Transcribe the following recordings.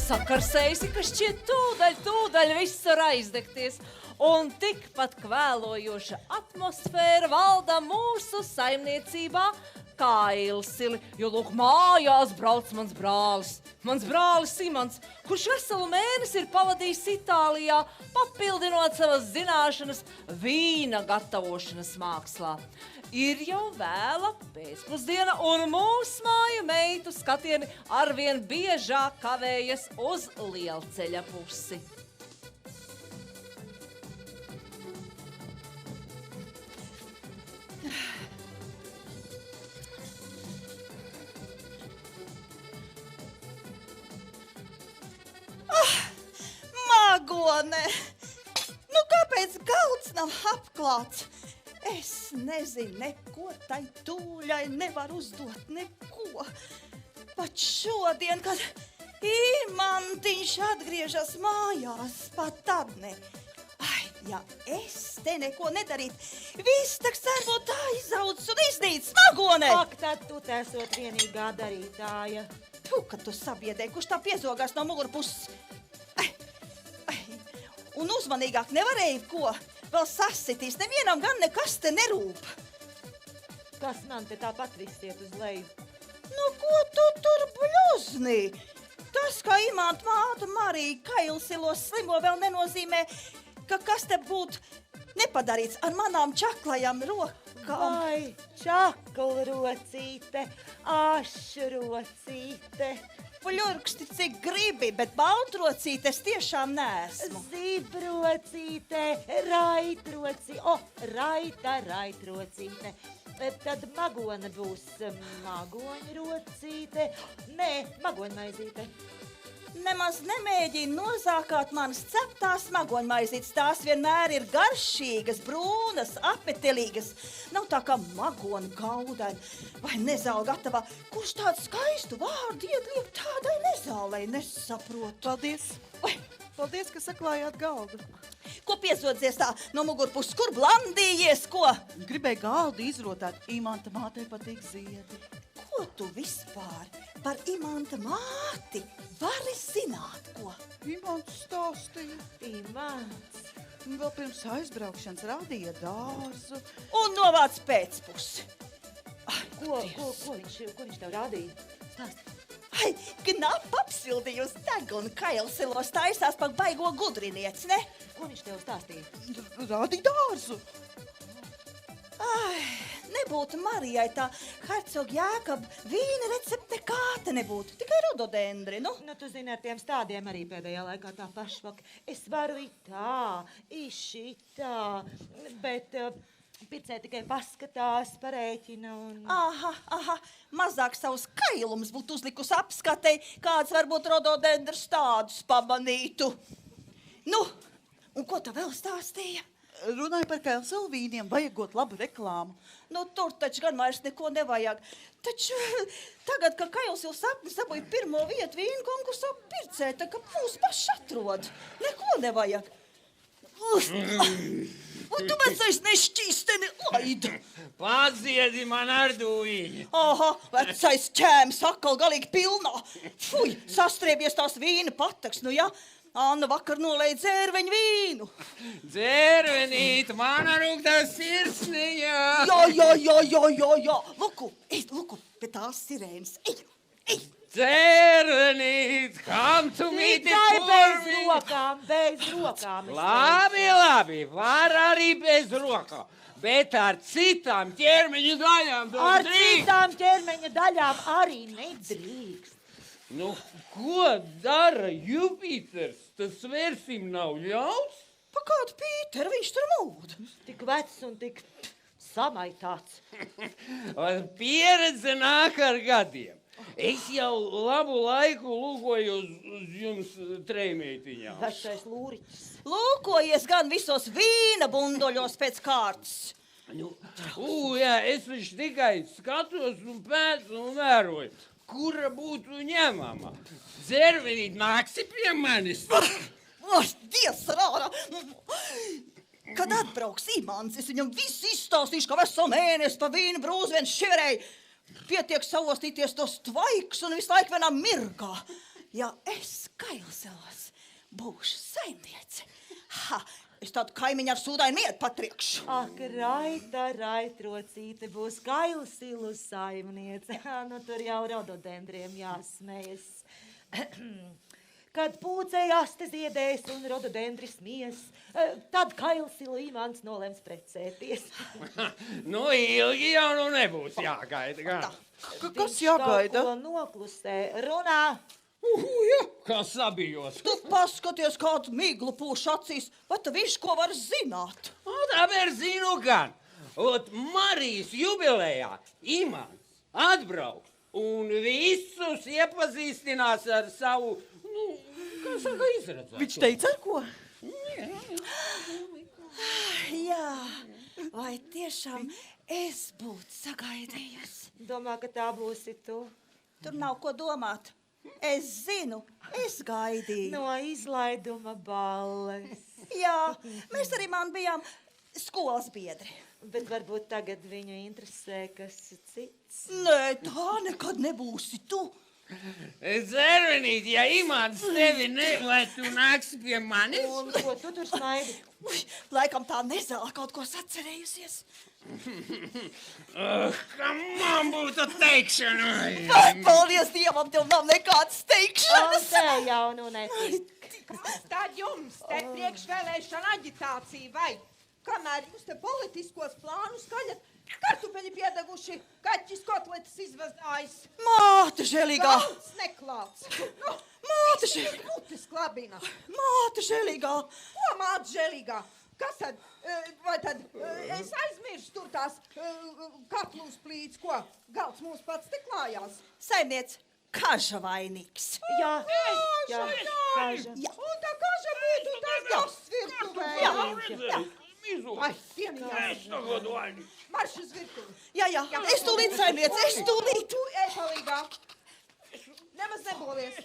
Sakarsējusi, ka šķiet tūdaļ viss var aizdegties. Un tikpat kvēlojoša atmosfēra valda mūsu saimniecībā kā Ilsili, jo, lūk, mājās brauc mans brālis Simons, kurš veselu mēnesi ir pavadījis Itālijā, papildinot savas zināšanas vīna gatavošanas mākslā. Ir jau vēla pēcpusdiena, un mūsu māju meitu skatieni arvien biežāk kavējas uz lielceļa pusi. Magone! Nu, kāpēc galds nav apklāts? Es nezinu, neko tai tūļai nevaru uzdot, neko. Pat šodien, kad Imantiņš atgriežas mājās, pat tad ne. Ai, ja es te neko nedarītu, viss tak sērbūt aizaudzis un iznīcis, Magone! Ak, tad tu esot vienīgā darītāja. Tu, kad tu sabiedēji, kurš tā piezogās no mugurpuses. Un uzmanīgāk nevarēja ko vēl sasitīs, nevienam gan nekas te nerūp. Kas man te tāpat viss iet uz leju? Nu, ko tu tur bļuzni? Tas, ka Imanta māte Marija Kailsilos slimo, vēl nenozīmē, ka kas te būtu nepadarīts ar manām čaklajām rokām. Vai čaklrocīte, ašrocīte. Puļurksti, cik gribi, bet baltrocītes tiešām neesmu. Zibrocīte, raitrocīte. Tad magone būs magoņrocīte. Nē, magoņmaizīte. Nemaz nemēģina nozākāt manas ceptās magoņmaizītes. Tās vienmēr ir garšīgas, brūnas, apetelīgas. Nav tā kā magona gaudaini vai nezāle gatavā. Kurš tādu skaistu vārdu iedliek tādai nezālei, nesaprotu. Paldies! Paldies, ka saklājāt galdu. Ko piezodzies tā no mugurpuses? Kur blandījies, ko? Gribēju galdu izrotāt. Imanta mātei patīk ziedi. Ko tu vispār par Imanta māti vari zināt, ko? Imants stāstīja. Imants. Vēl pirms aizbraukšanas rādīja dārzu. Un novāc pēcpusi. Ko viņš tev rādīja? Stāsti. Ai, knap apsildījusi degunu Kailsilos, taisās par baigo gudrinieci, ne? Ko viņš tev stāstīja? Rādīja dārzu. Ai, nebūtu Marijai tā hercoga Jākaba vīna recepte kāta nebūtu, tikai rododendri, nu. Nu, tu zini, ar tiem stādiem arī pēdējā laikā tā pašvaka. Es varu tā, šitā, bet pircē tikai paskatās, parēķina un... Aha, mazāk savus kailumus būtu uzlikusi apskatei, kāds varbūt rododendrs tādus pamanītu. Nu, un ko tu vēl stāstīja? Runāja par Kailsilu vīniem, vajagot labu reklāmu. Nu, tur taču gan vairs neko nevajag. Taču tagad, ka Kailsils sapnis sabūja pirmo vietu vīnu konkursā pircē, tā ka mūs paši atrod. Neko nevajag. Un tu vecais nešķīsteni laid. Padziedi man ar dūviņu. Aha, vecais ķēms atkal galīgi pilnā. Fuj, sastriebies tās vīna pataks, nu ja. Anna vakar nolēja dzērveņu vīnu. Dzērvenīt, mana rūgtā sirsniņā. Jā. Luku, pie tās sirēnas. Ej. Dzērvenīt, kam tu mīti Tikai bez rokām. Labi, var arī bez rokām. Bet ar citām ķermeņa daļām Ar drīkst. citām ķermeņa daļām arī nedrīkst. Nu, ko dara Jupiters? Tas vērsim nav ļauts? Pa kādu Pīteru viņš tur mūd? Tik vecs un tik samaitāts. Pieredze nāk ar gadiem. Es jau labu laiku lūkojos uz jums trejmītiņām. Vecais lūriķis. Lūkojies gan visos vīna bundoļos pēc kārtas. Nu, jā, es viņš tikai skatos un pēc un vēroju, kura būtu ņemama. Zervenīt nāksi pie manis. Dievs rāra! Kad atbrauks Imants, es viņam visu izstāstīšu, ka veselu mēnesi pa vīnu brūzi viens šiverēja. Pietiek savostīties tos tvaiks un visu laiku vienā mirgā. Ja es Kailselos būšu saimniece, es tādu kaimiņu ar sūdainu mieru patriekšu. Ak, raitrocīte būs Kailsilu saimniece. Nu, tur jau rododendriem jāsmējas. Kad pūcējās te ziedēs un rododendris mies, tad Kailsilu Imants nolems precēties. Nu, ilgi jau nu nebūs jāgaida. Gan. Kas jāgaida? Kaut ko noklusē. Runā. Jā, kā sabijos. Tu paskaties, kādu miglu pūš acīs, vai tu viņš ko var zināt? Tāpēc zinu gan. Ot Marijas jubilejā Imants atbrauks un visus iepazīstinās ar savu, kā saka, izredzētu. Viņš teica ar ko? Jā, vai tiešām es būtu sagaidījusi? Domā, ka tā būsi tu. Tur nav ko domāt. Es zinu, es gaidīju. No izlaiduma balles. Jā, mēs arī man bijām skolas biedri. Bet varbūt tagad viņu interesē kas cits. Nē, tā nekad nebūsi tu. Zervenīt, ja Imants tevi vai tu nāksi pie manis? Un ko tu tur smaidi? Laikam tā nezāla kaut ko sacerējusies. Ka man būtu teikšana. Paldies Dievam, tev nav nekādas teikšanas. Te jau nu netik. Kas tad jums te priekšvēlēšana aģitācija vai? Kamēr jūs te politiskos plānus skaļat, kartupeļi piedeguši, kaķis kotletes izvazājis. Māte žēlīgā. Galds neklāts. Nu, Māte visi ir mutes klabina. Māte žēlīgā. Ko māte žēlīgā? Kas tad? Vai tad es aizmiršu tur tās katlūs plīts, ko galds mums pats te klājās? Saimniec, kaža vainīgs. Jā, kaža. Jā. Un tā kaža būtu tas gas virtuvē. Jā. Ai, pienījās. Marš uz virtuvi. Jā, es tūlīt, saimniec, es tūlīt. Tu palīgā. Nemaz nebolies.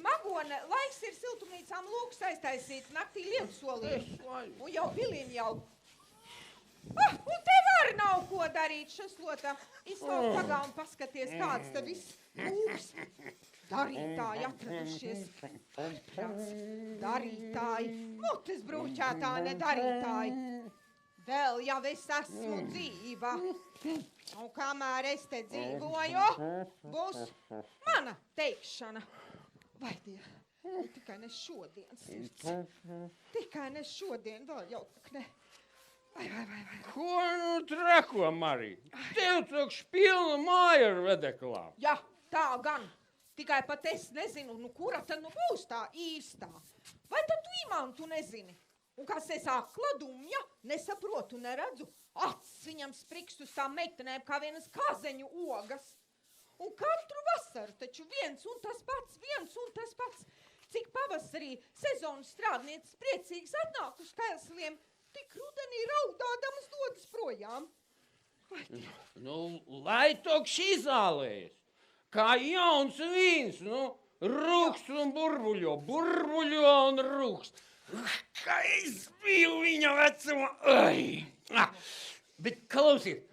Magone, laiks ir siltumnīcām lūks aiztaisīt, naktī lietu solīt. Un jau pilīni jau. Un te var nav ko darīt, šaslota. Izslaut pagā un paskaties, kāds te viss lūks. Darītāji atradušies. Darītāji. Mutes brūķētā, ne darītāji. Vēl jau es esmu dzīva. Un kamēr es te dzīvoju, būs mana teikšana. Vai Dieva, tikai ne šodien, sirds. Tikai ne šodien, vēl jau tak ne. Vai. Ko nu trako, Marija? Tev tokš pilna māja ar vedeklām. Jā, tā gan. Tikai pat es nezinu, kura tad būs tā īstā. Vai tad tu Imantu nezini? Un kas es akla dumja, nesaprotu, neredzu. Acis viņam sprikst uz tām meitenēm kā vienas kazeņu ogas. Un katru vasaru taču viens un tas pats. Cik pavasarī sezonas strādnieces priecīgs atnāk uz Kailsiliem, tik rudenī raudādamas dodas projām. Nu, lai tokš izālējas. Kā jauns vīns, rūkst un burbuļo un rūkst. Kā es biju viņa vecuma. Bet klausiet,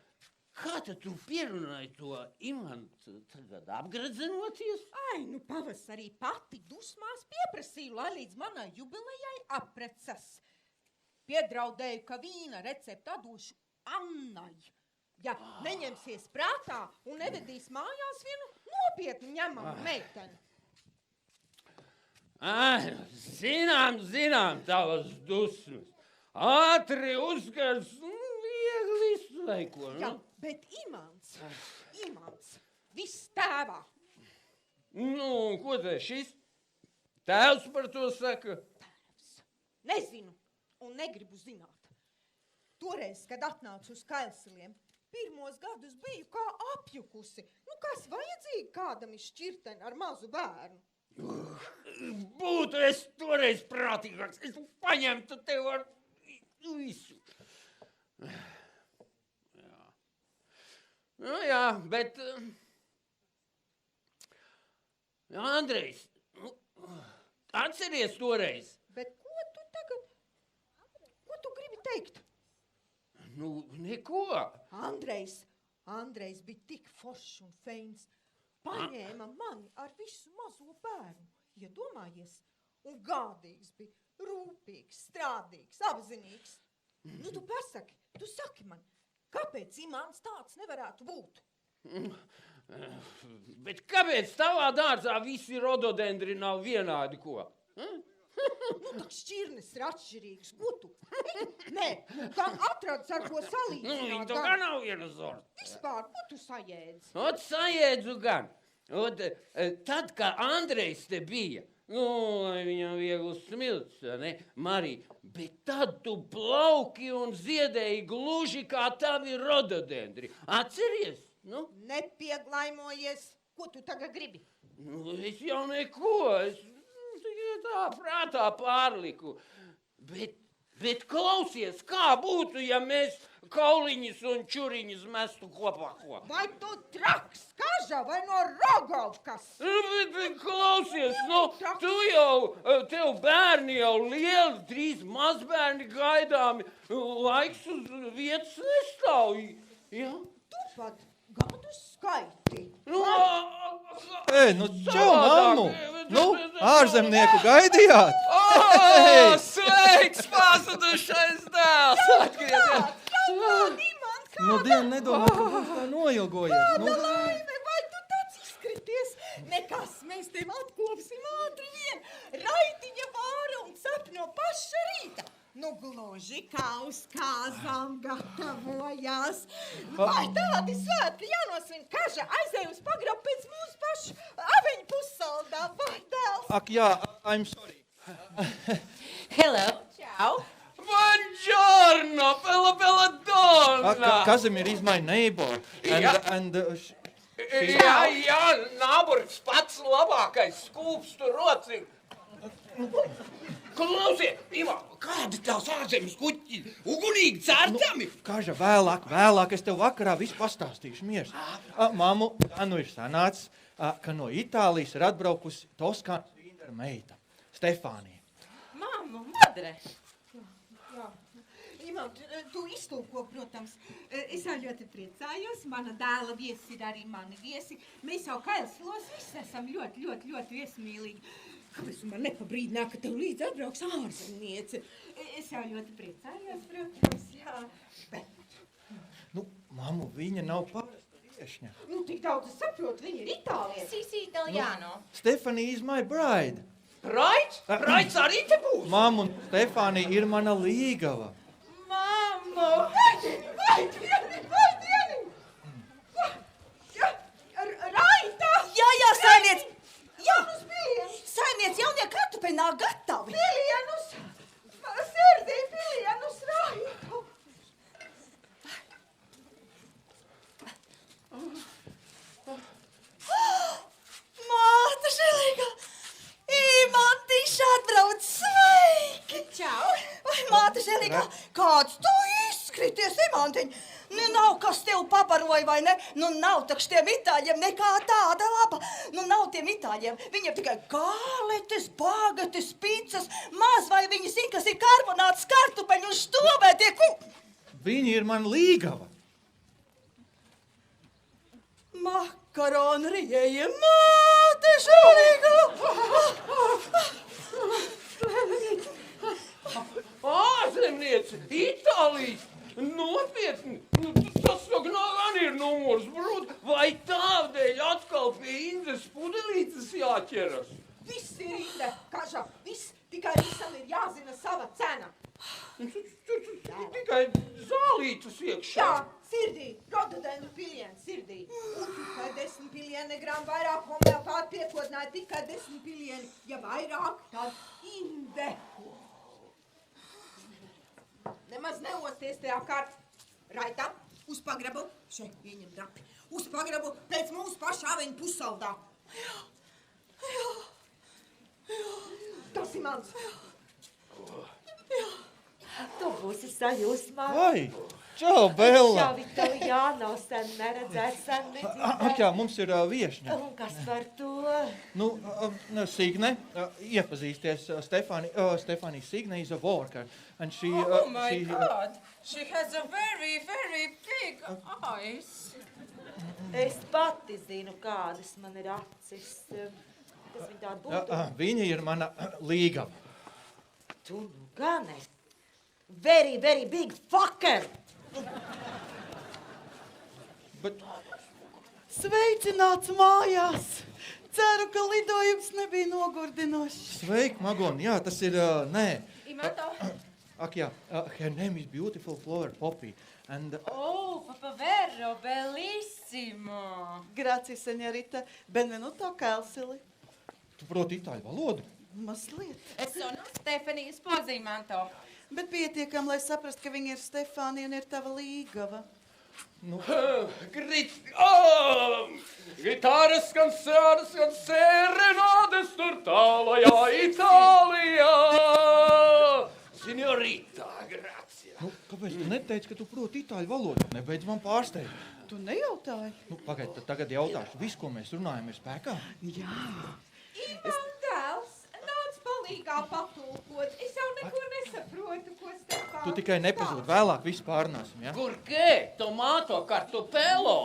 kā tad tu pierunāji to Imantu tagad apgradzenoties? Ai, pavasarī pati dusmās pieprasīju, lai līdz manai jubilejai aprecas. Piedraudēju, ka vīna receptu atdošu Annai. Ja neņemsies prātā un nevedīs mājās vienu nopietnu ņemamu meiteni. Zinām tavas dusmas. Ātri uzskars, viegli izlaiko. Jā, bet Imants, viss tēvā. Ko te šis tēvs par to saka? Nezinu un negribu zināt. Toreiz, kad atnācu uz Kailsiliem, pirmos gadus biju kā apjukusi. kas vajadzīgi kādam izšķirteni ar mazu bērnu? Būtu es toreiz prātīgāks, es paņemtu tev ar visu. Jā. Nu jā, bet... Andrejs, atceries toreiz? Bet ko tu tagad? Ko tu gribi teikt? Nu, neko. Andrejs bija tik foršs un feins. Paņēma mani ar visu mazo bērnu. Iedomājies, un gādīgs bija, rūpīgs, strādīgs, apzinīgs. Nu, tu pasaki, tu saki man, kāpēc Imants tāds nevarētu būt? Bet kāpēc tavā dārzā visi rododendri nav vienādi ko? Nu, tak šķirnes ir atšķirīgas. Ko tu? Nē, gan atradz ar ko salīdzināt. Viņi to gan nav viena sorta. Vispār, ko tu sajēdzi? Ot, sajēdzu gan. Ot, tad, kā Andrejs te bija, nu, lai viņam viegls smilts, ne, Marija, bet tad tu plauki un ziedēji gluži kā tavi rododendri. Atceries? Nu? Nepieglaimojies. Ko tu tagad gribi? Nu, es jau neko, es tikai tā prātā pārliku. Bet klausies, kā būtu, ja mēs kauliņus un čuriņus mestu kopā? Vai tu traks, Kaža, vai no Rogovkas? Bet klausies, nu, tu jau, tev bērni jau lieli, 3 mazbērni gaidāmi, laiks uz vietas nestāv, ja? Tu pat gadu skaiti. Nu, Nu, čau, mammu! Nu, ārzemnieku gaidījāt? Sveiks, pazudušais dēls! Nu, dienu nedomā, ka būs tā noilgojies. Nu, Laime, vai tu tāds izkrities? Nekas, mēs tev atkopsim ātri vien. Raitiņa vāra un cep no paša rīta. Nu, gluži kā uz kāzām gatavojās. Vai tādi svētki jānosvin? Kaža, aizēj uz pagrabu pēc mūsu pašu aveņu pussaldā, vai dēls? ak, jā, I'm sorry. Hello. Ciao. Buongiorno, bella donna! Kazimir is my neighbor. And Jā, nāburgs pats labākais skūpstu rocim. Klausies, Iva, kādi tās ārzemes kuķi? Ugunīgi cērtami? Kaža, vēlāk, es tev vakarā visu pastāstīšu mieres. Mammu, nu ir sanācis, ka no Itālijas ir atbraukusi Toskānas vīndara meita, Stefānija. Mammu, madre. Jā. Imant, tu iztulko, protams. Es jau ļoti priecājos. Mana dēla viesi ir arī mani viesi. Mēs jau Kailsvilos visi esam ļoti viesmīlīgi. Kāpēc tu man nepabrīdināji, ka tev līdz atbrauks ārzemniece? Es jau ļoti priecājos, protams, jā. Bet... Nu, mammu, viņa nav parasta viešņa. Nu, tik daudz es saprotu, viņa ir itālieti. Sì, italiano. Stefanija is my bride. Braids? Braids arī te būs? Mammu, Stefanija ir mana līgava. Mammu. Vai dieni! Raita! Jā, saimniec! Jā, Pilienus! saimniec, jaunie kartupeļi nav gatavi. Pilienus! Sirdī pilienus, Raita! Māte žēlīga! Imantīši atbrauc, sveiki! Ciao. Vai, māte žēlīga, kāds tu izskrities, Imantiņ? Nu, nav kas tev pabaroja, vai ne? Nu, nav takš tiem itāļiem nekā tāda laba. Nu, nav tiem itāļiem. Viņiem tikai gāletes, bagates, picas, maz vai viņi zina, kas ir karbonāts, kartupeļi un štovētie Viņa ir mana līgava. Makaroni rieja, māte žēlīga! Ārzemniece, Itālijas! Nopietni! Tas gan ir numurs, brūt! Vai tādēļ atkal pie Indes pudelītes jāķeras? Viss ir Inde, Kaža, viss, tikai visam ir jāzina sava cena. Tikai zālītas iekšā. Jā, sirdī, rododendru piliens, sirdī. Un tikai 10 pilieni gram vairāk homeopāti piekodināja, tikai 10 pilieni. Ja vairāk, tad Inde. Nemaz neosties tajā kārt. Raita, uz pagrabu, šeit ieņem drapi. uz pagrabu pēc mūsu paša aveņu pussaldā. Tas ir mans. Tu būsi sajūsmā. Ai, čau, Bella! Čau, Vitalu, jā, nav sen neredzēt, sen nedzirdēt. Jā, mums ir viešņa. Un kas par to? Nu, Signe, iepazīsties, Stefānija Signe is a worker. And she, Oh my God, she has a very, very big eyes. Es pati zinu, kādas man ir acis. Kas viņa tāda būtu? Viņa ir mana līgava. Tu nu gan esi. Very, very big fucker! Bet, Sveicināts mājās! Ceru, ka lidojums nebija nogurdinošs. sveik, Magon, jā, tas ir, nē. Imanto. Ak, jā, her name is Beautiful Flower Poppy. And, Oh, vero, bellissimo. Grazie, señorita. Benvenuto, Kelsili. tu proti itāļu valodu? Mazliet. Sono Stefanija sposa, Imanto. Bet pietiekam, lai saprast, ka viņa ir Stefānija un ir tava līgava. Gitāras skan sēras, skan serenādes tur tālajā Itālijā. Signorita, grazie. Nu, kāpēc tu neteici, ka tu proti itāļu valodu? Nebeidz man pārsteigt. Tu nejautāji? Nu, pagaid, tad tagad jautāšu. Viss, ko mēs runājam, ir spēkā? Jā. Imantēls, nāc palīgā patulkot. Es jau neko nesaprotu, ko Stefāns. Tu tikai nepazūd, vēlāk visu pārnāsim, ja? ¿Por qué? Tomato, kartupelo,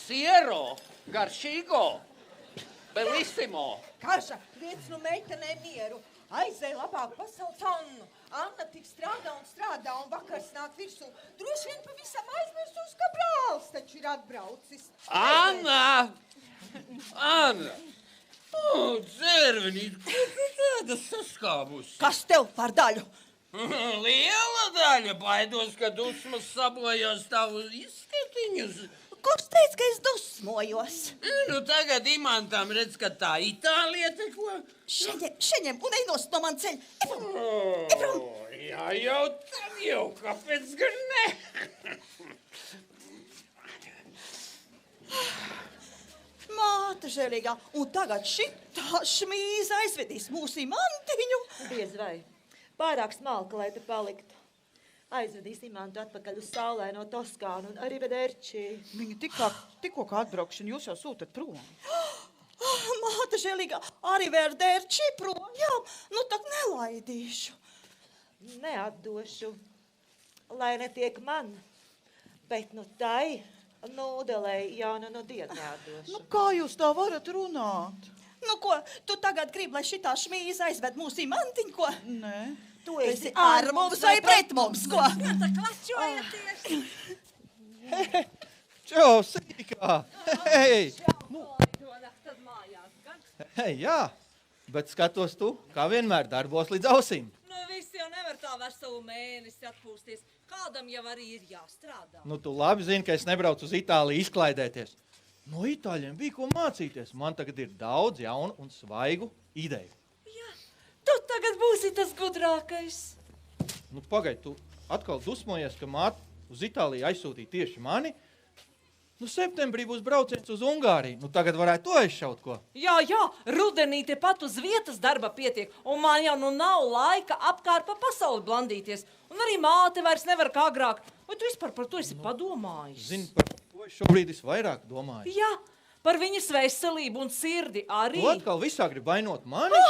siero, garšīgo, bellissimo. Kaža, liec nu meitenē mieru. Aizēj labāk pasauc Annu. Anna tik strādā un vakars nāk virsū. Droši vien pavisam aizmirsus, ka brālis taču ir atbraucis. Anna! Anna! O, dzērvenīt, ko tu tāda saskābusi? Kas tev par daļu? Liela daļa, baidos, ka dusmas sabojās tavu izskatiņus. Kurš teica, ka es dusmojos? Nu, tagad Imantam redz, ka tā Itālieta, ko? Šeņem un ej nost no man ceļa. Jā, jau tad jau, kāpēc gan ne? Māte žēlīgā, un tagad šitā šmīza aizvedīs mūsu Imantiņu. Diez vai. Pārāk smalka, lai te paliktu. Aizvedīs Imantu atpakaļ uz saulēno Toskānu un arrivederci. Viņa tikko kā atbraukšana, jūs jau sūtat prom. Māte žēlīgā, arrivederci projām, nu tak nelaidīšu. Neatdošu, lai netiek man, bet nu tai nūdelei jaunu no dienu neatdošu. Nu, kā jūs tā varat runāt? Nu ko, tu tagad gribi, lai šitā šmīza aizved mūsu Imantiņu, ko? Nē. Tu esi ar mums vai pret mums, ko? Čau, sīkā! Hei! Hei, jā! Bet skatos tu, kā vienmēr darbos līdz ausīm. Nu, viss jau nevar tā veselu mēnesi atpūsties. Kādam jau arī ir jāstrādā. Nu, tu labi zini, ka es nebraucu uz Itāliju izklaidēties. No itāļiem bija ko mācīties. Man tagad ir daudz jaunu un svaigu ideju. Tu tagad būsi tas gudrākais. Nu, pagaid, tu atkal dusmojies, ka māte uz Itāliju aizsūtīja tieši mani. Nu, septembrī būs brauciens uz Ungāriju. Nu, tagad varētu to aizšaut, ko? Jā, rudenī te pat uz vietas darba pietiek, un man jau nu nav laika apkārt pa pasauli blandīties. Un arī māte vairs nevar kā agrāk. Vai tu vispār par to esi padomājis? Zini, par ko es šobrīd visvairāk domāju? Jā, par viņas veselību un sirdi arī. Tu atkal visā grib vainot mani?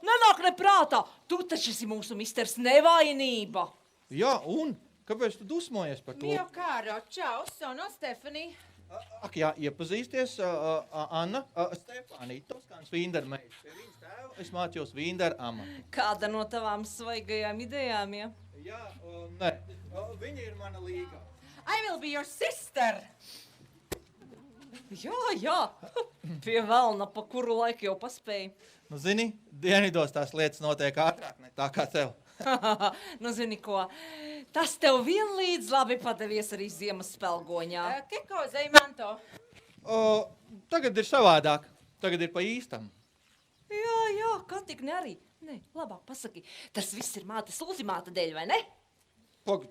Nenāk neprātā. Tu taču esi mūsu misters nevainība. Jā, un? Kāpēc tu dusmojies par to? Mio caro, ciao, sono Stephanie. Ak, jā, iepazīsties, Anna, Stefānija, Toskāns Vīndermeita. Pie viņas tēva es mācījos Vīndera amatu. Kāda no tavām svaigajām idejām, ja? Jā, nē, viņa ir mana līga. I will be your sister. Jā, pie velna, pa kuru laiku jau paspēju. Nu, zini, dienvidos tās lietas notiek ātrāk, ne tā kā tev. Nu, zini ko, tas tev vienlīdz labi padevies arī ziemas spelgoņā. Che cosa, Imanto? Tagad ir savādāk, tagad ir pa īstam. Jā, kā tik ne arī. Nē, labāk pasaki, tas viss ir mātes ultimāta dēļ, vai ne? Pag,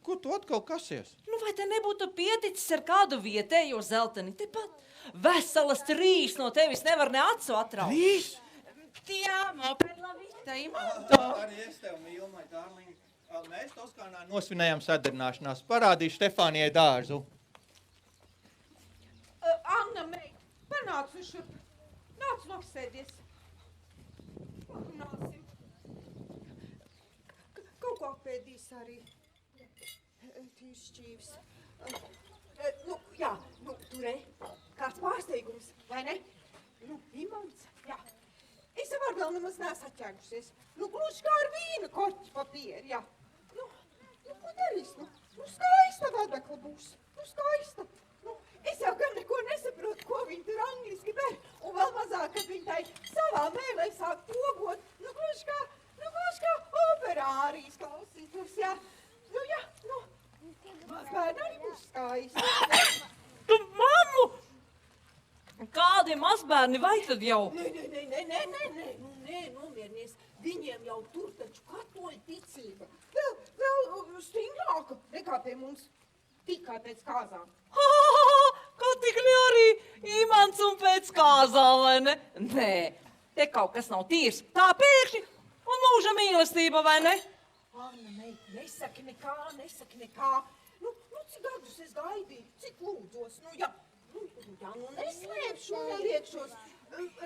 ko tu atkal kasies? Nu, Nu, vai te nebūtu pieticis ar kādu vietējo zelteni? Tepat veselas 3 no tevis nevar ne acu atraut. 3? Ti amo per la vita, Imanto. Arī es tev mīlu, my darling. Mēs Toskānā nosvinējām sadarināšanās. Parādīšu Stefānijai dārzu. Anna, meit, panāc uz šurp. Nāc nosēdies. Parunāsim. Kaut ko apēdīs arī. Tīs šķīvs. Jā, turē. Kāds pārsteigums, vai ne? Imants, jā. Es jau vēl nemaz neesmu atķēgušies. Gluži kā ar vīna korķi papieru, jā. Ko darīs? Skaista vadakla būs. Skaista. Es jau gan neko nesaprotu, ko viņi tur angliski ber. Un vēl mazāk, kad viņi tai savā mēlē sāk pogot. Gluži kā operārijas klausītos, jā. Mazbērni arī būs skaisti. Tu mammu! Kādi mazbērni vai tad jau? Nē, nomierinies. Viņiem jau tur taču katoļu ticība. Vēl stingrāka nekā pie mums. Tikai pēc kāzām. Kaut tik ne arī Imants un pēc kāzām, vai ne? Nē, te kaut kas nav tīrs. Tā pēkšņi un mūža mīlestība, vai ne? Anna, meit, nesaki nekā. Cik gadus es gaidīju, cik lūdzos, neslēpšu, neliekšos.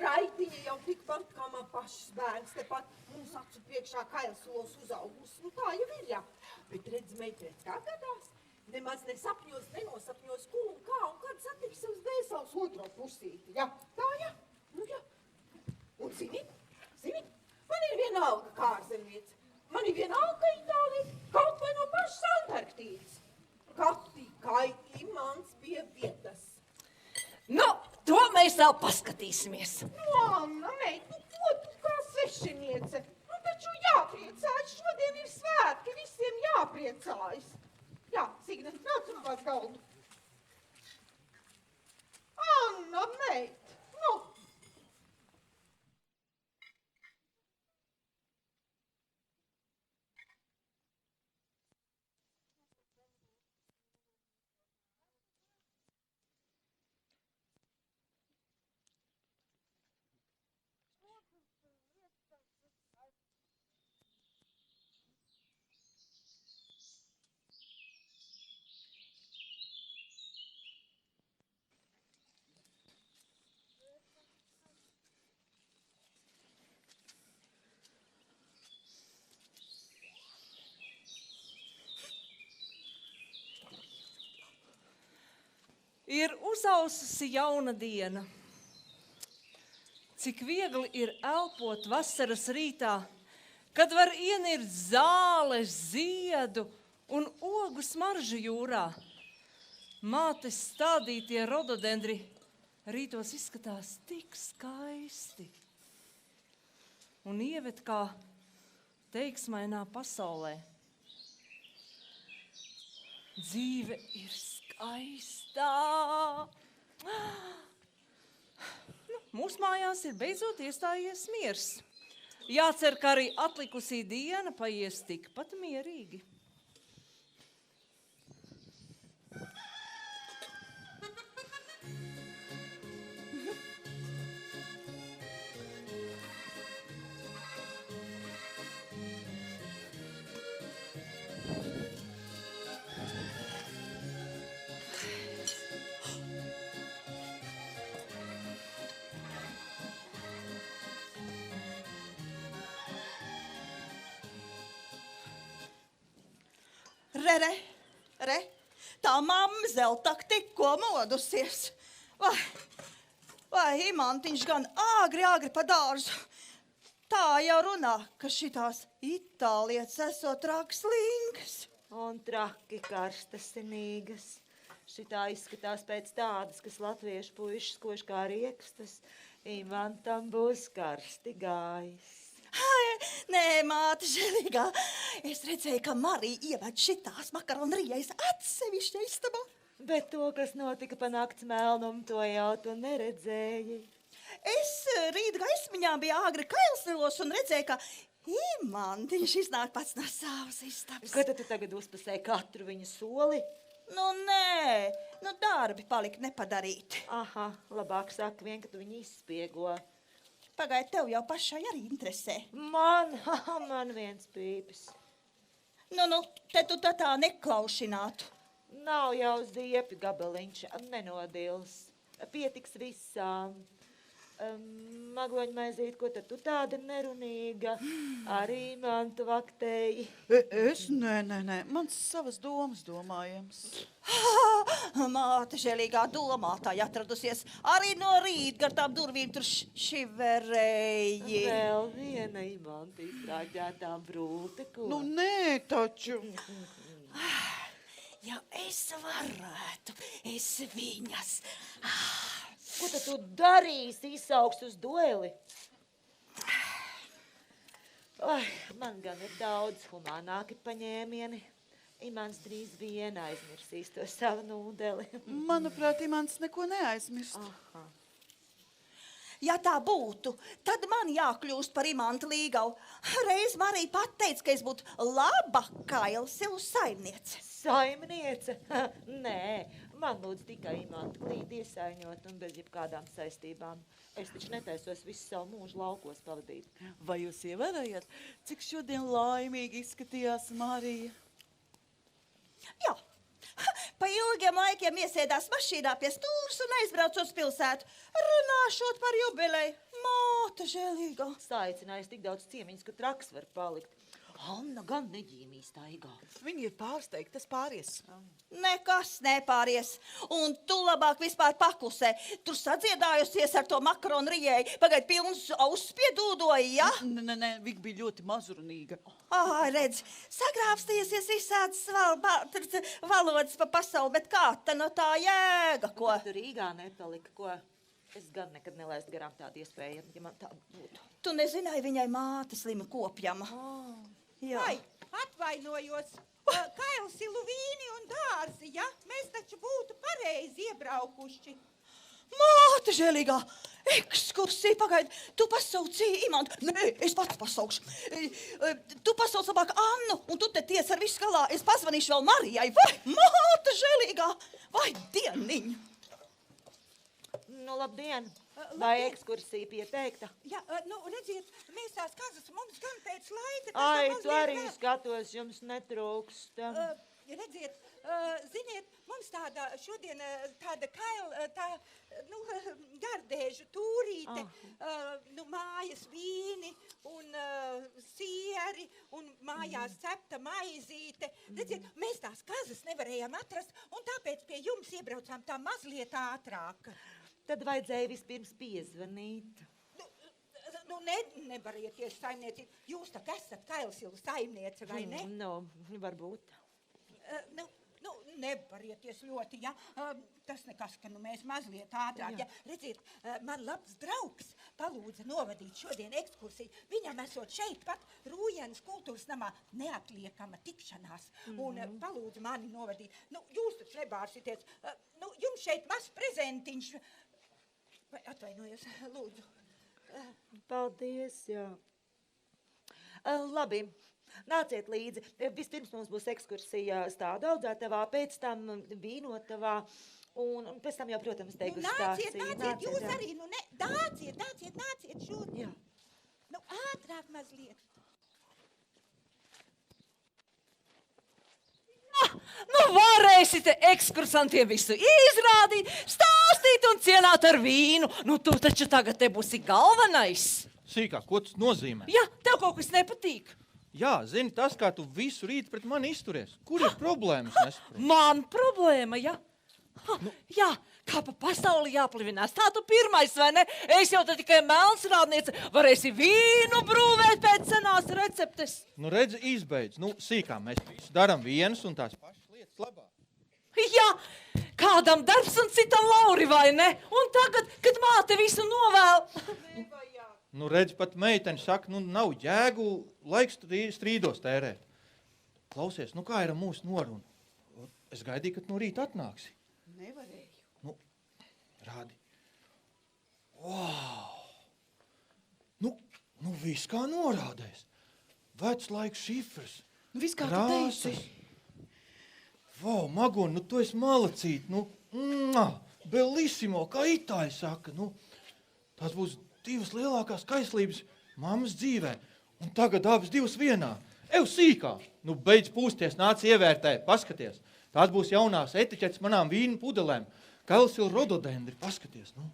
Raitiņa jau tikpat kā man pašas bērns, tepat mums acu priekšā kailsulos uzaugus. Tā jau ir, jā. Bet redz, meit, kā gadās? Nemaz nesapņos, nenosapņos, ko un kā, un kad satiks savas dēsels otro pusīti, jā. Tā, jā. Jā. Un zini, man ir vienalga kā ārzemniece. Man ir vienalga, ka Itālija kaut vai no pašas Antarktīdas. Kā tikai Imants pie vietas. To mēs vēl paskatīsimies. Anna, meit, ko tu kā svešiniece? Taču jāpriecājas, šodien ir svētki, visiem jāpriecājas. Jā, Signe, nāc un pats galdu. Anna, meit, Ir uzaususi jauna diena. Cik viegli ir elpot vasaras rītā, kad var ienirt zāles, ziedu un ogu smaržu jūrā. Mātes stādītie rododendri rītos izskatās tik skaisti un ieved kā teiksmainā pasaulē. Dzīve ir skaistā. Mūsu mājās ir beidzot iestājies miers. Jācer, ka arī atlikusī diena paies tikpat mierīgi. Re, tā mamzel tak tikko modusies. Vai Imantiņš gan āgri pa dārzu. Tā jau runā, ka šitās itālietes esot traks lingas. Un traki karstasinīgas. Šitā izskatās pēc tādas, kas latviešu puišas koš kā riekstas. Imantam būs karsti gājis. Nē, māte žēlīgā, es redzēju, ka Marija ieved šitās makaronrijas atsevišķa istabā. Bet to, kas notika pa nakts melnumu, to jau tu neredzēji. Es rīt gaismiņā biju āgri kailsnilos un redzēju, ka Imantiņš iznāk pats no savas istabas. Kad tu tagad uzpasēji katru viņa soli? Nu, nē, nu darbi palika nepadarīti. Aha, labāk saka vien, ka tu viņu izspiego. Pagaid, tev jau pašai arī interesē. Man viens pīpis. Nu, te tu tā neklaušinātu. Nav jau ziepju gabaliņš, nenodils. Pietiks visām. Magoņu maizīt, ko tad tu tāda nerunīga? Arī man tu vaktēji. Es? Nē. Man savas domas domājams. Māte žēlīgā domātāja atradusies. Arī no rīta gar tām durvīm tur šiverēji. Vēl viena imanta izstrāģētā brūte, ko? Nu, nē, taču. Ja es varētu, es viņas. Ko tad tu darīsi, izsaukst uz dueli? Man gan ir daudz humānāki paņēmieni. Imants drīz vien aizmirsīs to savu nūdeli. Manuprāt, Imants neko neaizmirst. Aha. Ja tā būtu, tad man jākļūst par Imantu Līgavu. Reiz Marija pat teica, ka es būtu laba Kailsilu saimniece. Saimniece? Nē, man lūdzu tikai Imantu Līdi iesaiņot un bez jebkādām saistībām. Es taču netaisos visu savu mūžu laukos pavadīt. Vai jūs ievērējat, cik šodien laimīgi izskatījās Marija? Jā. Pa ilgiem laikiem iesēdās mašīnā pie stūras un aizbrauc uz pilsētu, runāšot par jubileju. Māte žēlīgā. Saicinājis tik daudz ciemiņus, ka traks var palikt. Anna gan neģīmīs taigā. Viņi ir pārsteigti, tas pāries. Nekas nepāries. Un tu labāk vispār paklusē. Tur sadziedājusies ar to makaronu rijēju. Pagaid pilns uzspiedūdoja, ja? Nē, viņa bija ļoti mazrunīga. Redz, sagrāvstījusies visādas valodas pa pasauli, bet kā ta no tā jēga, ko? Tur Rīgā nepalika, ko? Es gan nekad nelaistu garām tādu iespēju, ja man tā būtu. Tu nezināji viņai māte slima kopjama. Jā. Vai, atvainojos. Kailsilu vīni un dārzi, ja? Mēs taču būtu pareizi iebraukuši. Māte žēlīgā, ekskursija, pagaidi, tu pasaucīji Imantu. Nē, es pats pasaukšu. Tu pasauc labāk Annu, un tu te ties ar visu galā. Es pazvanīšu vēl Marijai. Vai, māte žēlīgā, vai dieniņu. Nu, labdien. Vai ekskursija pieteikta? Jā, redziet, mēs tās kazas mums gan pēc laika. Ai, tu arī skatos, jums netrūkst. Redziet, ziniet, mums šodien tāda gardēžu tūrīte, mājas vīni un sieri un mājās cepta maizīte. Redziet, mēs tās kazas nevarējām atrast un tāpēc pie jums iebraucām tā mazliet ātrāk. Tad vajadzēja vispirms piezvanīt. Nevarieties saimniecīt. Jūs tak esat Kailsilu saimniece, vai ne? Varbūt. Nevarieties ļoti, ja. Tas nekas, ka mēs mazliet ātrāk. Ja. Redziet, man labs draugs palūdza novadīt šodien ekskursiju. Viņam esot šeit pat Rūjenas kultūras namā neatliekama tikšanās. Un palūdza mani novadīt. Jūs taču nebārsities. Jums šeit mazs prezentiņš. Vai atvainojos, lūdzu. Paldies, jā. Labi, nāciet līdzi. Vispirms mums būs ekskursija stādu audzētavā, pēc tam vīnotavā, un pēc tam jau, protams, degustācija. Nāciet, jūs jā. Arī, nāciet šur. Jā. Ātrāk mazliet. Varēsit ekskursantiem visu izrādīt, stāstīt un cienāt ar vīnu. Tu taču tagad te būsi galvenais. Sīkā, ko tas nozīmē? Jā, tev kaut kas nepatīk. Jā, zini, tas, kā tu visu rītu pret mani izturies. Kur ir problēmas? Man problēma, ja? Jā, kā pa pasauli jāplivinās. Tā tu pirmais, vai ne? Es jau te tikai melnsrādniece. Varēsi vīnu brūvēt pēc senās receptes. Redzi, izbeidz. Sīkā, mēs visu daram vienas un tās pašas lietas labāk. Jā, kādam darbs un citam lauri, vai ne? Un tagad, kad māte visu novēl. Redzi, pat meiteni saka, nav jēgu laiks strīdos tērēt. Klausies, kā ir mūsu noruna? Es gaidīju, ka no rīta atnāksi. Nevarēju. Rādi. Wow! Viss kā norādēs. Vec laiks šifras. Viss kā tu teici. Vau, Magoni, nu tu esi malacīt, nu, bellissimo, kā itāļi saka, nu, tās būs 2 lielākās kaislības mammas dzīvē, un tagad abas 2 vienā. Ev sīkā, nu beidz pūsties, nāc ievērtē, paskaties. Tās būs jaunās etiķetes manām vīnu pudelēm. Kailsilu rododendri, paskaties, nu.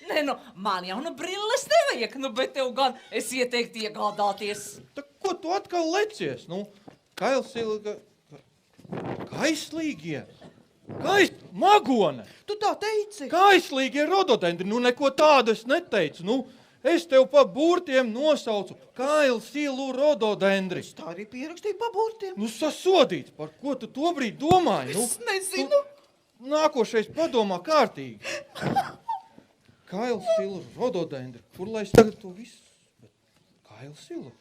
Nē, nu, man jau nu brilles nevajag, nu, bet tev gan es ieteiktu iegādāties. Tā ko tu atkal lecies, nu? Kailsilu, kaislīgie, Magone, Tu tā teici. kaislīgie rododendri, nu neko tādu es neteicu, nu. Es tev pa burtiem nosaucu kailsilu rododendri. Tā arī pierakstīja pa burtiem. Nu, sasodīts, par ko tu tobrīd domāji? Nu, Es nezinu. nākošais padomā kārtīgi. Kailsilu rododendri. Kur lai es tagad to visu? Kailsilu?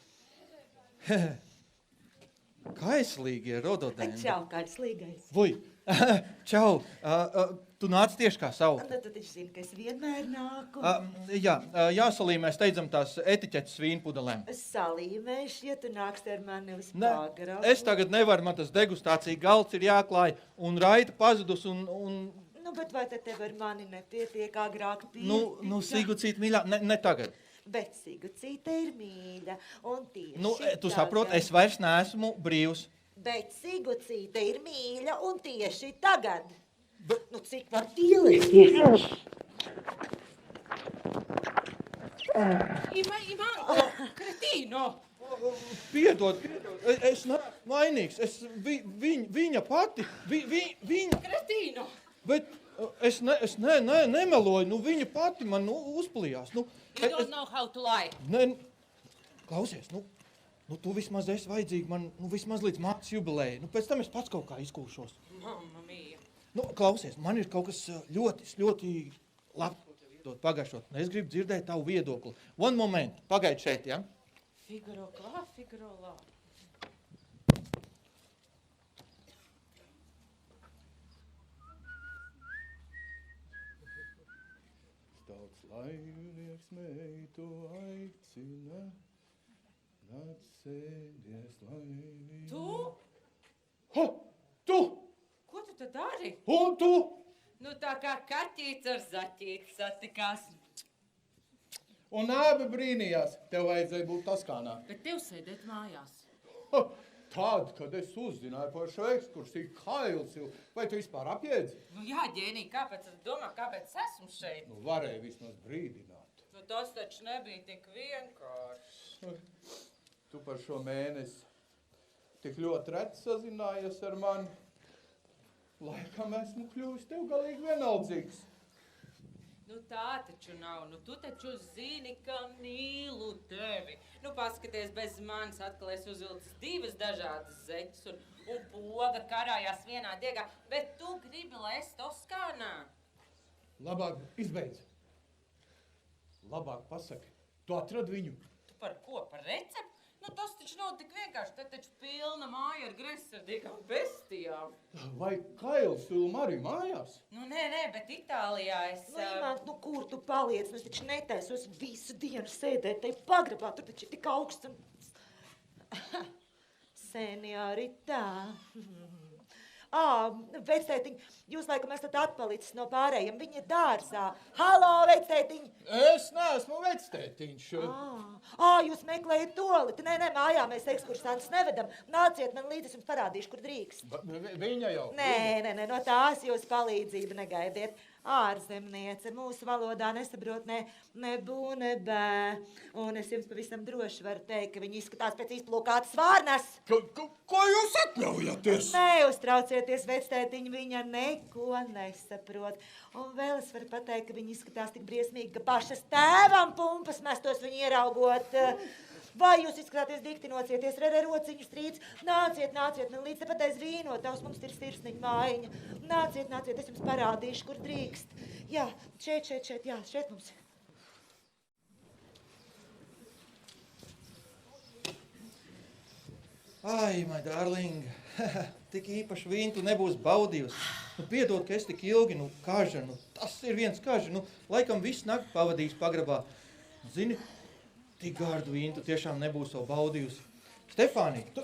Kaislīgie rododendri. Čau, kaislīgais. Voi, čau, tu nāc tieši kā savu. Nu, tu taču zini, ka es vienmēr nāku. Jā, jāsalīmē steidzam tās etiķetes vīnpudelēm. Salīmēšu, ja tu nāksi ar mani uz Ne, pagrabu. es tagad nevaru, man tas degustācija galds ir jāklāj, un Raita pazudus, un Nu, bet vai tad tev ar mani nepietiek agrāk pietika? nu, Sigucīt, mīļā, ne tagad. Bet Sigucīte ir mīļa, un tieši Nu, tu tagad. saproti, es vairs neesmu brīvs. Bet Sigucīte ir mīļa, un tieši tagad. Nu, cik var tīlēties? Imanto, kretīno! Piedod, es neesmu vainīgs, viņa pati, viņa, Kretīno! bet es nemeloju, nu, viņa pati man uzplījās, nu. You don't know how to lie. Klausies, nu, tu vismaz esi vajadzīgi man, nu, vismaz līdz mātes jubilēja, nu, pēc tam es pats kaut kā izkūšos. Mamma mia. Nu, klausies, man ir kaut kas ļoti labs, ko tev iedot pagaršot. Es gribu dzirdēt tavu viedokli. One moment, pagaid šeit, ja? Figaro kā, figaro lā. Tauts laimnieks meitu aicina, nāc sēdies laimīgi. Tu? Ha! Tu! Ko tu tad dari? Un tu! Nu tā kā kaķīts ar zaķīti satikās. Un abi brīnījās, tev vajadzēja būt Toskānā. Bet tev sēdēt mājās. Ha! Tad, kad es uzzināju par šo ekskursiju Kailsilu, vai tu vispār apjēdzi? Nu jā, ģēnī, kāpēc tu domā, kāpēc es esmu šeit? Nu, varēja vismaz brīdināt. Nu tas taču nebija tik vienkārši. Tu par šo mēnesi tik ļoti reti sazinājies ar mani. Laikam esmu kļuvis tev galīgi vienaldzīgs. Nu tā taču nav. Nu tu taču zini, ka mīlu tevi. Nu paskaties, bez manis atkal es uzvilcis 2 dažādas zeķes un poga karājās vienā diegā. Bet tu gribi, lai es Toskānā? Labāk izbeidz. Labāk pasaki, tu atradi viņu. Tu par ko? Par recepti? Nu tas taču nav tik vienkārši. Te taču pilna māja ar greizsirdīgām bestijām. Vai Kailsilam arī mājās? Nu nē, bet Itālijā es... Nu, Imants, nu kur tu paliec? Nu, es taču netaisos visu dienu sēdēt tai pagrabā. Tur taču ir tik augsts un... Seniorita. Vectētiņ, jūs laikam esat atpalicis no pārējiem. Viņa ir dārzā. Halo, vectētiņ! Es neesmu vectētiņš. Jūs meklējat toliti. Nē, mājā mēs ekskursantus nevedam. Nāciet man līdzi, es jums parādīšu, kur drīkst. Viņa jau. Nē, no tās jūs palīdzību negaidiet. Ārzemniece mūsu valodā nesaprot ne bū, ne bē. Un es jums pavisam droši varu teikt, ka viņi izskatās pēc izplūkātas vārnas. Ko jūs atļaujaties? Neuztraucieties, vectētiņ, viņa neko nesaprot. Un vēl es varu pateikt, ka viņi izskatās tik briesmīgi, ka pašas tēvam pumpas mestos viņu ieraugot. Vai jūs izskatāties dikti nocieties, rociņu strīds? Nāciet man līdz tepat aiz vīnotavs, mums ir sirsniņa mājiņa. Nāciet, es jums parādīšu, kur drīkst. Jā, šeit mums. Ai, my darling, tik īpaši vīnu tu nebūs baudījusi. Nu, piedod, ka es tik ilgi, kaža, tas ir viens kaža, laikam visu nakti pavadījis pagrabā. Zini, tik gārdu vīnu tu tiešām nebūsi vēl baudījusi. Stefānija,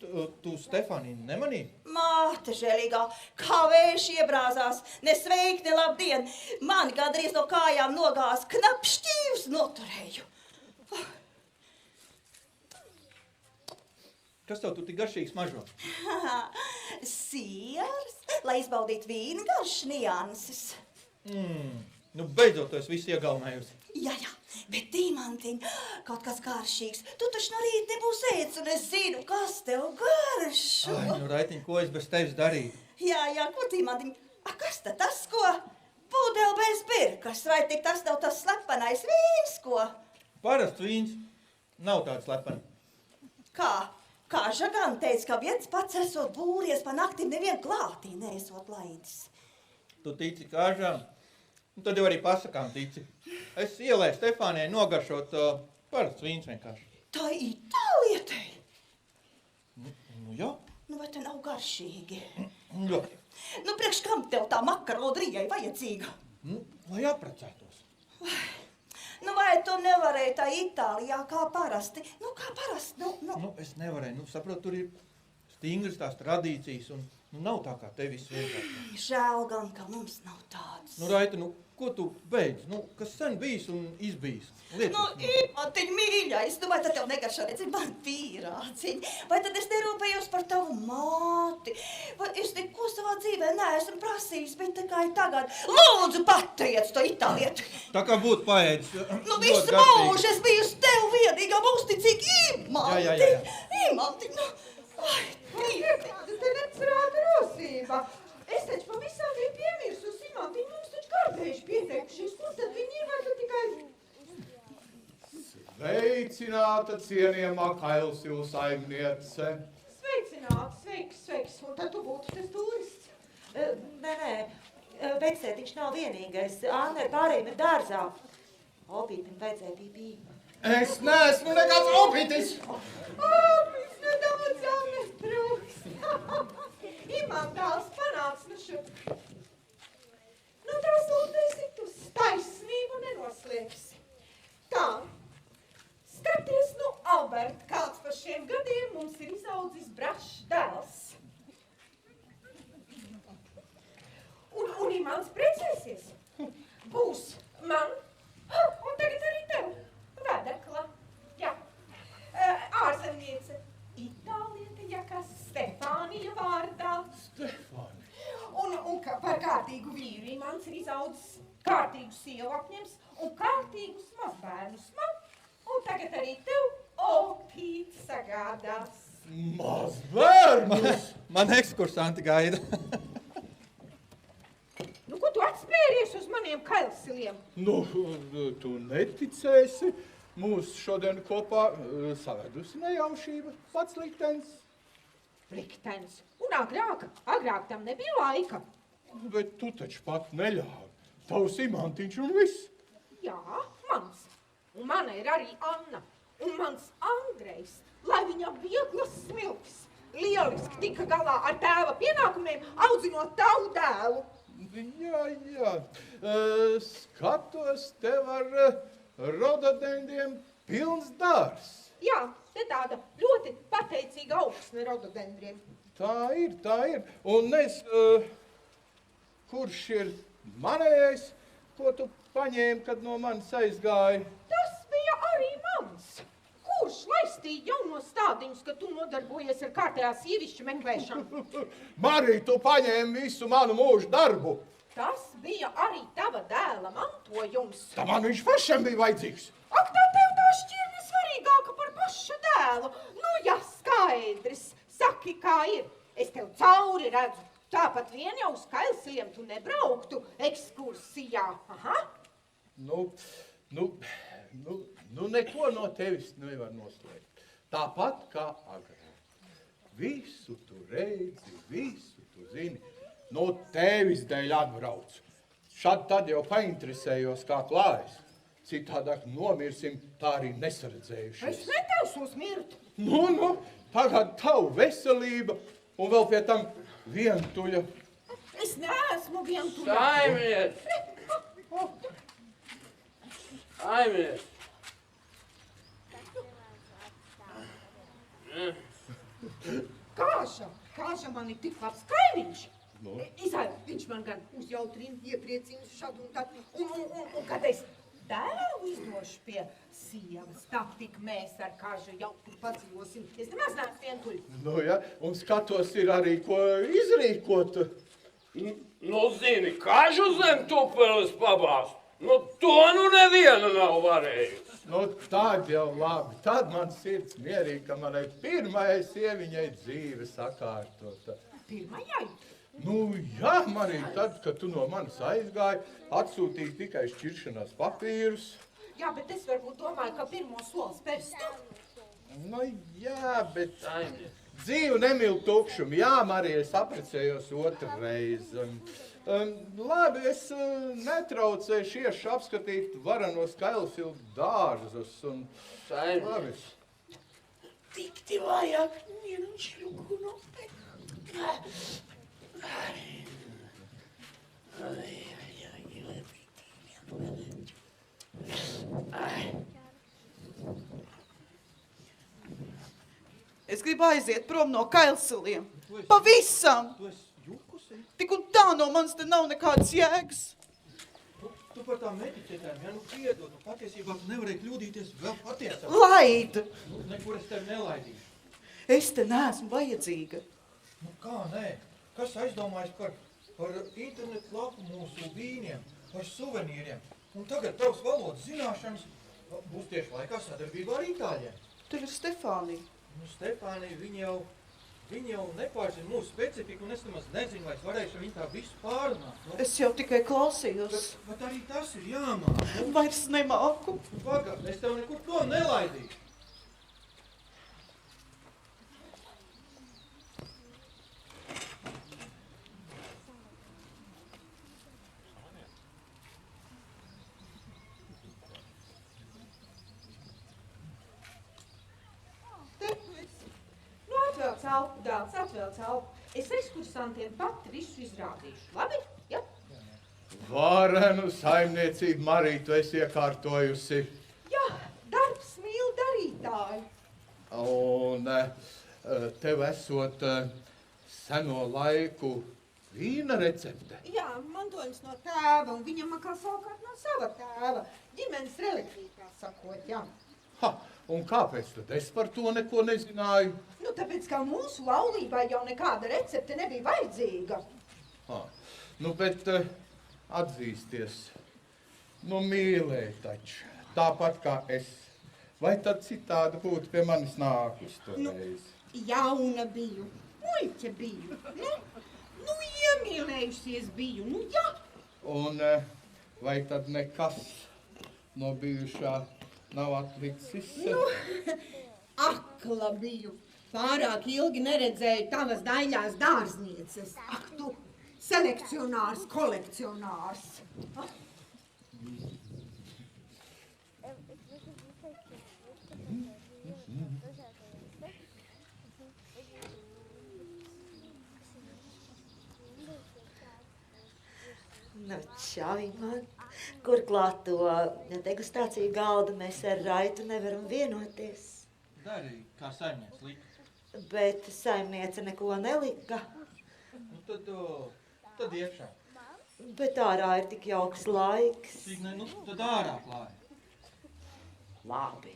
Tu Stefāniju nemanīji? Māte žēlīgā, kā vējš iebrāzās, ne sveiki, ne labdien. Mani gandrīz no kājām nogāz, knap šķīvs noturēju. Kas tev tu tik garšīgs mažo? Siers, lai izbaudītu vīnu garš nianses. Nu, beidzot, tu esi visu iegaumējusi. Jā, bet Dīmantiņ, kaut kas garšīgs. Tu taču no rīt nebūs ēdis, un es zinu, kas tev garšo. Ai, nu, Raitiņ, ko es bez tevis darīju? Jā, ko Dīmantiņ? Kas tad tas, ko? Pūdeli bez birkas, vai tik tas nav tas slepenais vīns, ko? Parasts vīns. Nav tāds slepeni. Kā Žagan teica, ka viens pats esot būries pa naktim nevien klātī neesot laidis. Tu tici kāžām? Un tad jau arī pasakām tici. Es ielēju Stefānijai nogaršot parasts vīns vienkārši. Tā itālietei? Nu, jā. Nu, vai te nav garšīgi? Ļoti. Nu, priekš kam tev tā makarodrijai vajadzīga? Nu, lai apprecētos. Nu, vai tu nevarēji tā Itālijā kā parasti? Nu, kā parasti, Nu, es nevarēju. Nu, saprot, tur ir stingras tās tradīcijas un nav tā kā tev viss vienkārši. Žēl gan, ka mums nav tāds. Nu, Raita, nu, ko tu beidz? Nu, kas sen bijis un izbijis? Nu, Imantiņ, mīļais, nu vai tad tev negaršo, redzi, man pīrāciņ? Vai tad es nerūpējos par tavu māti? Vai es neko savā dzīvē neesmu prasījis, bet tikai tagad? Lūdzu, patriec to itālietu! Tā kā būtu paēdis. Nu, visu mūžu es biju uz tev vienīgā uzticīgi Imantiņ! Jā. Imantiņ, nu, ai, Kāda te necerāta rosība? Es taču pavisam biju piemirsus, Imantiņ, mums taču kārdējuši pieteikušies. Kur tad viņi ir, vai tu tikai... Sveicināta, cienījamā Kailsila saimniece. Sveiks. Un tad tu būtu tas turists. Nē, vecētiņš nav vienīgais. Anna ar pārējiem ir dārzā. Opītim vajadzēja bija. Es neesmu nekāds opītis. Opītis nedaudz jau netrūks. Imantāls panāc nu šurp. Nu, tās lūdēsi tu taisnību nenoslēgsi. Tā. Skaties, nu, Albert, kāds par šiem gadiem mums ir izaudzis brašs dēls. Un Imants precēsies. Būs man, un tagad arī tev, vedekla. Jā, ārzemniece, itāliete, jakas Stefānija vārdā. Stefānija. Un par kārtīgu vīru Imants ir izaudzis kārtīgu sievu apņems un kārtīgus mazbērnus man. Un tagad arī tev opīt sagādās. Mazbērnus! Man ekskursanti gaida. Nu, ko tu atspēries uz maniem kailsiliem? Nu, tu neticēsi. Mūs šodien kopā savedusi nejaušība. Pats liktenis. Liktenis. Un agrāk tam nebija laika. Bet tu taču pat neļāvi. Tavs Imantiņš un viss. Jā, mans. Un mana ir arī Anna. Un mans Andrejs, lai viņam vieglas smilks, lieliski tika galā ar tēva pienākumiem, audzinot tavu dēlu. Jā. Skatos, tev ar rododendriem pilns dārs. Jā, te tāda ļoti pateicīga augsne rododendriem. Tā ir. Un es, kurš ir manējais, ko tu paņēmi, kad no manis aizgāja? Tas bija arī mans. Kurš laistīja jauno stādiņus, ka tu nodarbojies ar kārtējā sievišķu meklēšanu? Marī, tu paņēmi visu manu mūžu darbu. Tas bija arī tava dēla mantojums. Tā man viņš pašam bija vajadzīgs. Ak, tā tev tā šķirne svarīgāka par pašu dēlu. Nu, ja skaidrs, saki, kā ir. Es tev cauri redzu. Tāpat vien jau uz kailsiliem tu nebrauktu ekskursijā. Aha. Nu, neko no tevis nevar noslēgt. Tāpat kā agrāk. Visu tu redzi, visu tu zini. No tevis dēļ atbrauc. Šad tad jau painteresējos, kā klājas. Citādāk nomirsim, tā arī nesaredzējušies. Es netausos mirt. Nu, tagad tavu veselība un vēl pie tam vientuļa. Es neesmu vientuļa. Saimniec! man ir tik labs kaimiņš. Nu? Izai, viņš man gan uzjautrina, iepriecina šad un tad. Un kad es dēlu izdošu pie sievas, tā tik mēs ar kažu jau tur padzīvosim. Es nemaz neesmu vientuļ. Nu, ja, un skatos ir arī ko izrīkot. Nu, zini, kažu zem tupeles pabāst. Nu, to nu neviena nav varējusi. Nu, tad jau labi. Tad man sirds mierīgi, ka manai pirmajai sieviņai dzīve sakārtota. Pirmajai? Nu, jā, manī, tad, kad tu no manis aizgāji, atsūtīji tikai šķiršanās papīrus. Jā, bet es varbūt domāju, ka pirmo soli spērs tu. Nu, jā, bet dzīve nemīl tukšumu. Jā, Marija, es apprecējos otru reizi. Labi, es netraucēšu iešu apskatīt varenos Kailsildu dārzus. Labi. Tikti vajag vienu šļuku no Es gribu aiziet prom no Kailsiliem. Pavisam! Tu esi jukusi? Tik un tā no manis te nav nekādas jēgas. Tu par tām etiķetēm, ja nu piedod, tu patiesībā tu nevarēji kļūdīties vēl patiesāk. Laid! Nu, nekur es tevi nelaidīšu. Es te neesmu vajadzīga. Nu kā nē? Kas aizdomājas par internetu lapu mūsu vīniem, par suvenīriem? Un tagad tavs valodas zināšanas būs tieši laikā sadarbībā ar itāļiem. Tur ir Stefānija. Nu, Stefānija, viņa jau nepārzina mūsu specifiku, un es nemaz nezinu, vai es varēšu viņu tā visu pārunāt. Nu, Es jau tikai klausījos. bet arī tas ir jāmāk. Nu, Vairs nemāku. pagad, es tev nekur prom nelaidīšu. Nu, atvelc elpu, dēls, atvelc elpu. Es ekskursantiem pati visu izrādīšu. Labi? Ja? Varenu saimniecību, Marija, tu esi iekārtojusi. Jā, darbs mīl darītāju. Un tev esot seno laiku vīna recepte. Jā, mantojums no tēva, un viņam atkal savukārt no sava tēva. Ģimenes relikvija, kā sakot, jā. Ha, un kāpēc tad es par to neko nezināju? Nu, tāpēc, kā mūsu laulībai jau nekāda recepte nebija vajadzīga. Ha, nu, bet atzīsties, nu mīlēju taču, tāpat kā es. Vai tad citādi būtu pie manis nākus toreiz? Jauna biju, muļķa biju, nu iemīlējusies biju, nu jā. Un vai tad nekas no bijušā nav atlicis? Akla biju, pārāk ilgi neredzēju tavas daļās dārznieces. Ak tu, selekcionārs, kolekcionārs. Nu, čavi man, kur klāt to degustāciju galdu mēs ar Raitu nevaram vienoties. Darīja, kā saimnieks lika. Bet saimniece neko nelika. Nu, tad iekšā. Bet ārā ir tik jauks laiks. Signe, nu, tad ārā klāja. Labi.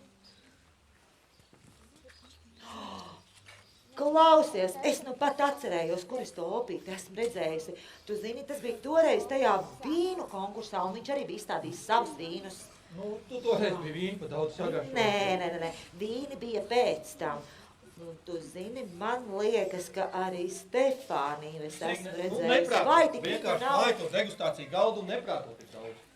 Klausies, es nu pat atcerējos, kur es to opīti esmu redzējusi. Tu zini, tas bija toreiz tajā vīnu konkursā, un viņš arī bija izstādījis savus vīnus. Nu, tu toreiz bija vīni pa daudz sagaršot. Nē, vīni bija pēc tam. Nu, tu zini, man liekas, ka arī Stefāniju es esmu Signe, redzējusi. nu, neprātot, Vai tik vienkārši nav? klāja to degustāciju galdu un neprātot tik daudz.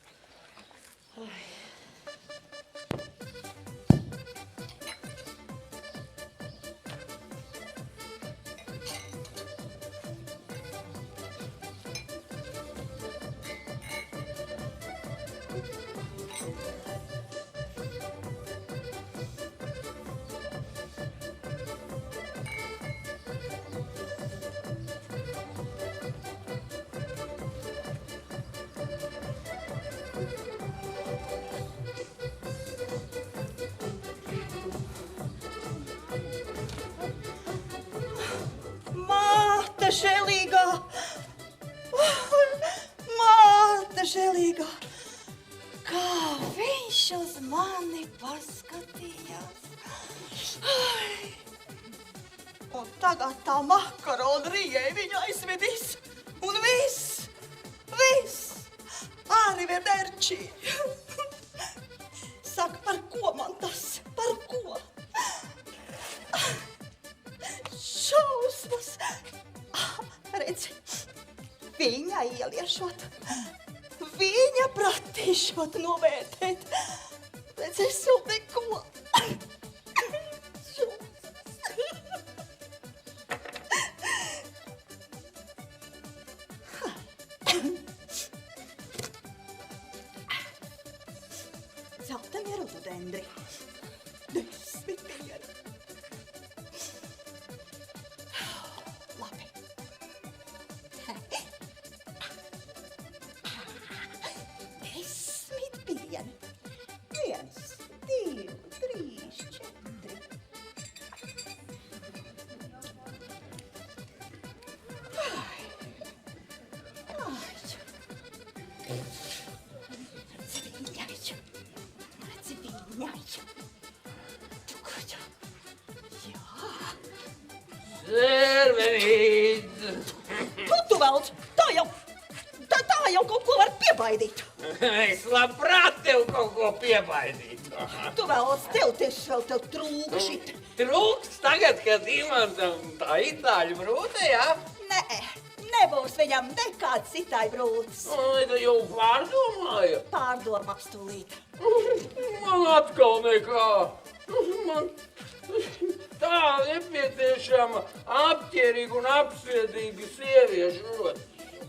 Māte! uz mani paskatījās. Ai. Un tagad tā makarona rijai viņu aizvedīs. Un viss, arī vienērčī. Saka, par ko man tas? Par ko? Šausmas. Redzi, viņa ieliešot, viņa pratīšot novērtēt. Redzi, es vēl neko. Zeltenie rododendri. 10 pieni. Labi. 10 pieni. 1, 2, 3, 4. Serverīts! Tu velc, tā jau kaut ko var piebaidīt. Es labprāt tev kaut ko piebaidītu. Tu velc, tev trūkšit. Trūks tagad, kad Imantam tā itāļu brūte, jā? Nē, nebūs viņam nekāds itāļu brūtis. Ai, tu jau pārdomāji? Pārdomās tūlīt. Man atkal nekā. Man tā nepieciešama apķerīga un apsviedīga sieviešu rota.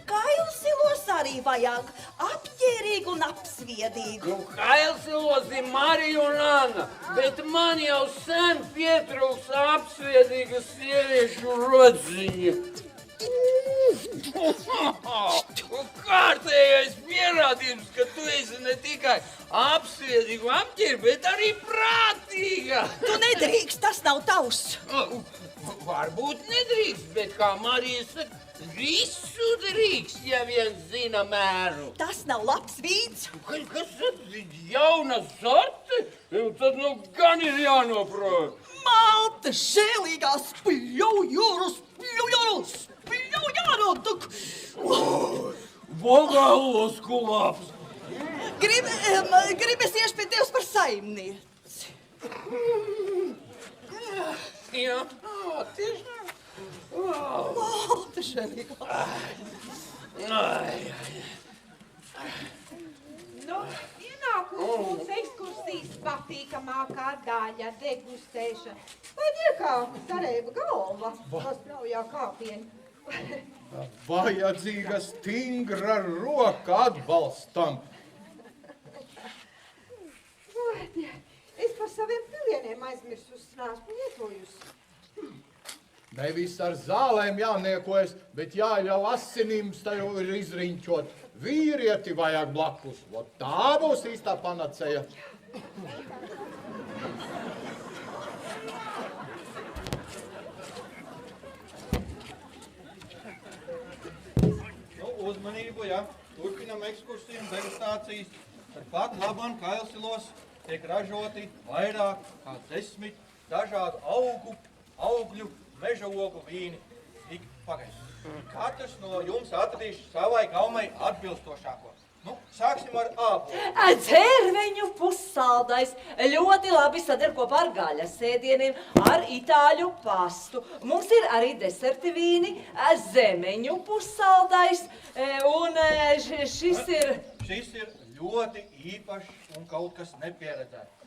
Kailsilos arī vajag apģērīgu un apsviedīgu. Nu, kailsilos ir Marija un Anna, bet man jau sen pietrūks apsviedīga sieviešu rodziņa. Kārtējais pierādījums, ka tu esi ne tikai apsviedīga un apģērba, bet arī prātīga. Tu nedrīkst, tas nav tavs. Varbūt nedrīkst, bet kā Marija saka, visu drīkst, ja vien zina mēru. Tas nav labs vīds. Kas ir jauna sorte? Tad nu gan ir jānoprot. Malte, žēlīgās spļaujūrus. Vogālos kulāps. Gribas iešu pie Dievs par saimnieci. Jā, tiešām. Malte, žēlīgā. Nu, ienākums mūsu ekskursijas patīkamākā daļa - degustēšana. Vai kā Sarajeva galva, kas straujā kāpieni. Vajadzīga stingra roka atbalstam. Es par saviem pilieniem aizmirsus, neesmu lietojusi. Nevis ar zālēm jāniekojas, bet jāļauj asinīm ir izriņķot. Vīrieti vajag blakus. Tā būs īstā panacēja. Uzmanību, ja turpinam ekskursiju un degustācijas. Tāpat labam Kailsilos tiek ražoti vairāk kā 10 dažādu augļu, meža ogu vīni. Katrs no jums atradīs savai gaumai atbilstošāko. Nu, sāksim ar ābolu. Dzērveņu pussaldais ļoti labi sadar kopā ar gaļas ēdieniem, ar itāļu pastu. Mums ir arī deserti vīni, zemeņu pussaldais, un šis ir... Šis ir ļoti īpašs un kaut kas nepieredzēts.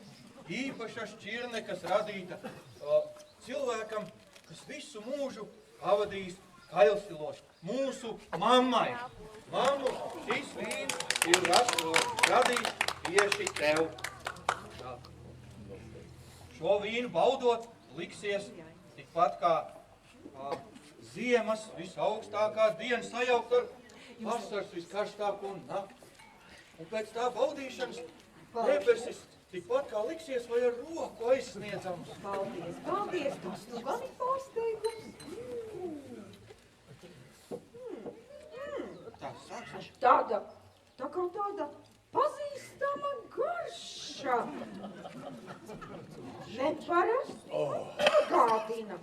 Īpaša šķirne, kas radīta cilvēkam, kas visu mūžu pavadījis Kailsilos, mūsu mammai. Mammu, šis vīns ir radīts tieši tev. Šo vīnu baudot liksies tikpat kā ziemas visaugstākā diena sajaukt ar vasaras viskarstāko nakti. Un pēc tā baudīšanas debesis tikpat kā liksies vai ar roku aizsniedzams. Paldies, tas nu gan ir pārsteigums. Tā kā tāda pazīstama garša. parasti. Gādina.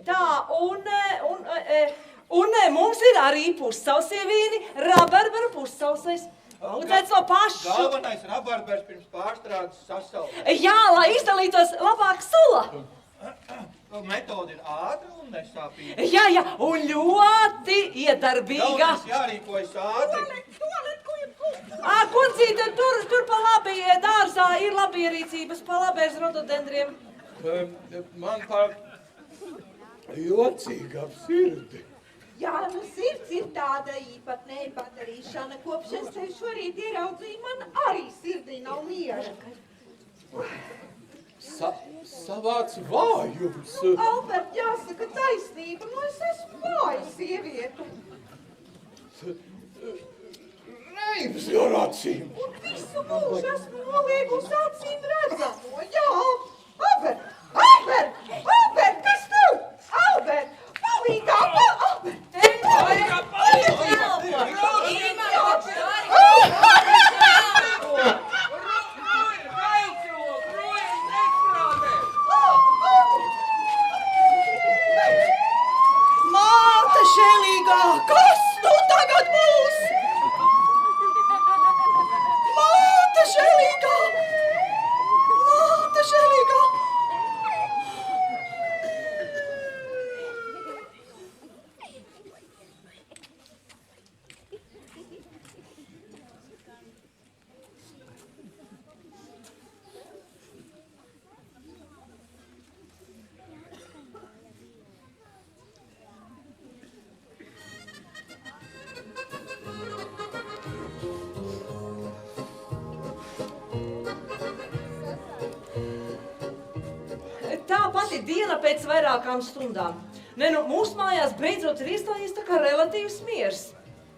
Tā, un mums ir arī pussausie vīni, rabarbara pussausais. Audzēts no pašu. Galvenais rabarbers pirms pārstrādes sasaulē. Jā, lai izdalītos labāk sula. Metode ir ātra un nesāpīga. Jā, un ļoti iedarbīga. Galvenais jārīkojas ātri. Kuncīte, tur pa labi dārzā ir labierīcības, pa labēs rododendriem. Man par jocīga ap sirdi. Jā, nu sirds ir tāda īpatnēja padarīšana. Kopš es tevi šorīt ieraudzīju, man arī sirdī nav miera. Savāds vājums. Albert, jāsaka taisnība, nu es esmu vāja sieviete. Reims ar acīm. Un visu mūžu esmu noliegusi acīm redzamo. Jā, Albert, kas tu? Albert, palīgā, Albert! Māte šēlīgā, kas nu tagad būs? Māte šēlīgā! Māte šēlīgā! Tā pati diena pēc vairākām stundām. Mūsu mājās beidzot ir iestājies tā kā relatīvs miers.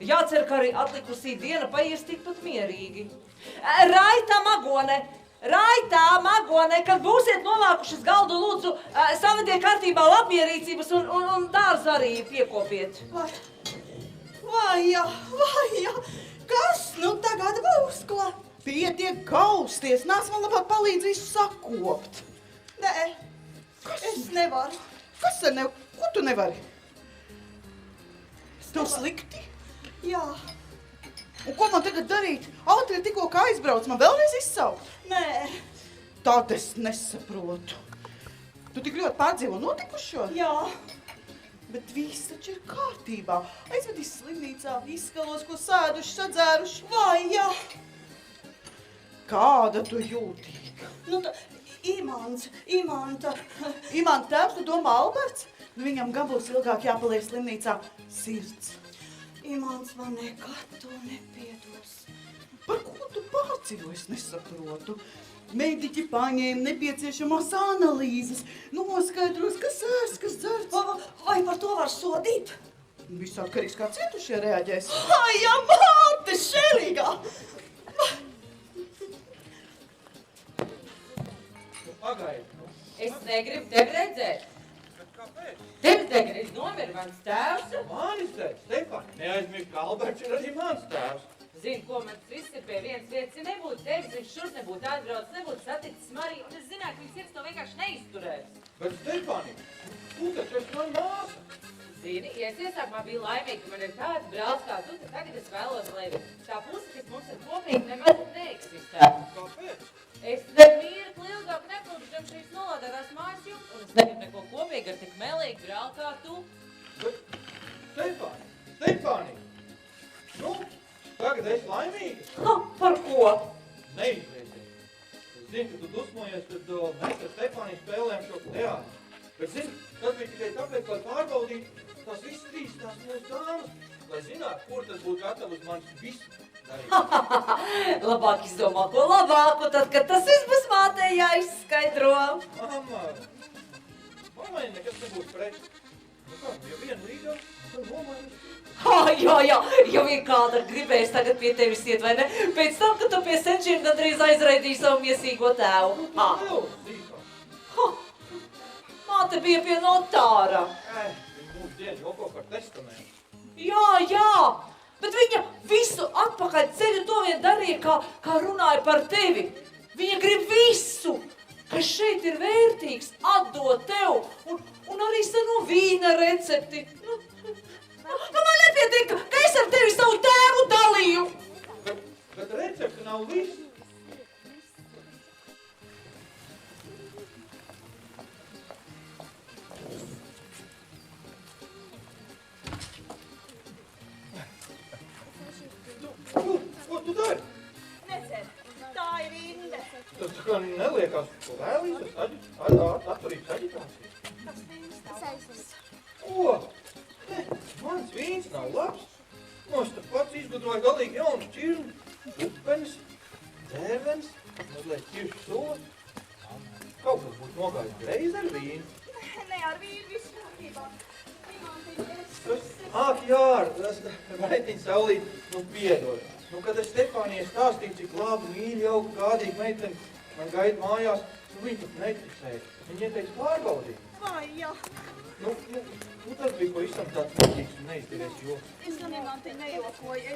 Jācer, ka arī atlikusī diena paies tikpat mierīgi. Raitā Magone, kad būsiet novākušas galdu, lūdzu, savediet kārtībā labierīcības un dārzu arī piekopiet. Vaja, kas nu tagad būs, kla? Pietiek kausties, nāc man labāk palīdz visu sakopt. Nē, es nevaru. Kas ar nev? Ko tu nevari? Tev slikti? Jā. Un ko man tagad darīt? Ātri tikko kā aizbrauc, man vēlreiz izsaukt? Nē. Tad es nesaprotu. Tu tik ļoti pārdzīvo notikušo? Jā. Bet viss taču ir kārtībā. Aizvedīs slimnīcā, izskalos, ko sēduši, sadzēruši. Vai, jā. Kāda tu jūtīga? Nu, Imanta tēvs, tu domā Alberts? Viņam gan būs ilgāk jāpaliek slimnīcā sirds. Imants man nekad to nepiedos. Par ko tu pārdzīvo, es nesaprotu. Mediķi paņēma nepieciešamās analīzes, noskaidros, kas ēst, kas dzerts. Vai par to var sodīt? Viss atkarīgs, kā cietušie reaģēs. Ai, ja māte šēlīgā! Pagaidi. Es negribu tevi redzēt. Kāpēc? Tevi tagad nomira mans tēvs. Manis tēvs, Stefani. Neaizmirst, ka Alberts ir arī mans tēvs. Zini, ko man viss ir pie vienas vietas. Ja nebūtu tevis, viņš šur nebūtu atbraucis, nebūtu saticis Mariju, un es zinātu, ka viņas sirds to vienkārši neizturēs. Bet, Stefani, tu taču esi man māsa. Zini, ja es iesākumā biju laimīga, ka man ir tāds brālis kā tu, tad tagad es vēlos, lai tā puse, kas mums ir kopīgi, nemaz neeksistē. Kāpēc? Es nemirkli ilgāk nepildu zem šīs nolādētās mājas jumta, un es negribu neko kopīgi ar tik melīgu brāli kā tu. Bet, Stefani, nu, tagad esi laimīga. Par ko? Neizlieciet. Es zinu, ka tu dusmojies, kad mēs ar Stefāniju spēlējam šo teātri. Bet zini, tas bija tikai tāpēc, lai pārbaudītu tās visas trīs tās mūsu dāmas, lai zinātu, kur tas būtu gatavi uz manis visu darīt. Labāk izdomā ko labāku, tad, kad tas viss būs mātei jāizskaidro. Mammai nekas nebūs pret. Nu kā, ja viena līga, tad nomaiņas. Jā, ja vien kāda gribēs tagad pie tevis iet, vai ne? Pēc tam, kad tu pie senčiem gandrīz aizraidīji savu miesīgo tēvu. Māte bija pie notāra. Viņa mūsu dienu joko par testamentu. Jā, bet viņa visu atpakaļ ceļu to vien darīja, kā runāja par tevi. Viņa grib visu, kas šeit ir vērtīgs, atdot tev. Un arī seno vīna recepti. Man nepietiek, ka es ar tevi savu tēvu dalīju. Bet recepte nav viss. Ko tu dari? Nedzer, tā ir inde. Tas kā neliekās, ko vēlīs, atturības aģitācija. Tas vīns nav labs. Ko? Ne, mans vīns nav labs. Es tad pats izgudroju galīgi jaunu šķirni, upenes, dzērvens, mazliet ķiršu soli. Kaut kas būtu nogājis greizi ar vīnu. Ne ar vīnu visu kārtībā. Ak, jā, Vaitiņa Saulīt, piedod. Kad es Stefānijai stāstīju, cik labi, mīļi, jauka, gādīga meitene man gaida mājās, viņa pat neticēja. Viņa ieteica pārbaudīt. Vai, jā. Tas bija pavisam tāds muļķīgs un neizdevies joks. Es gan Imantiņ nejokoju,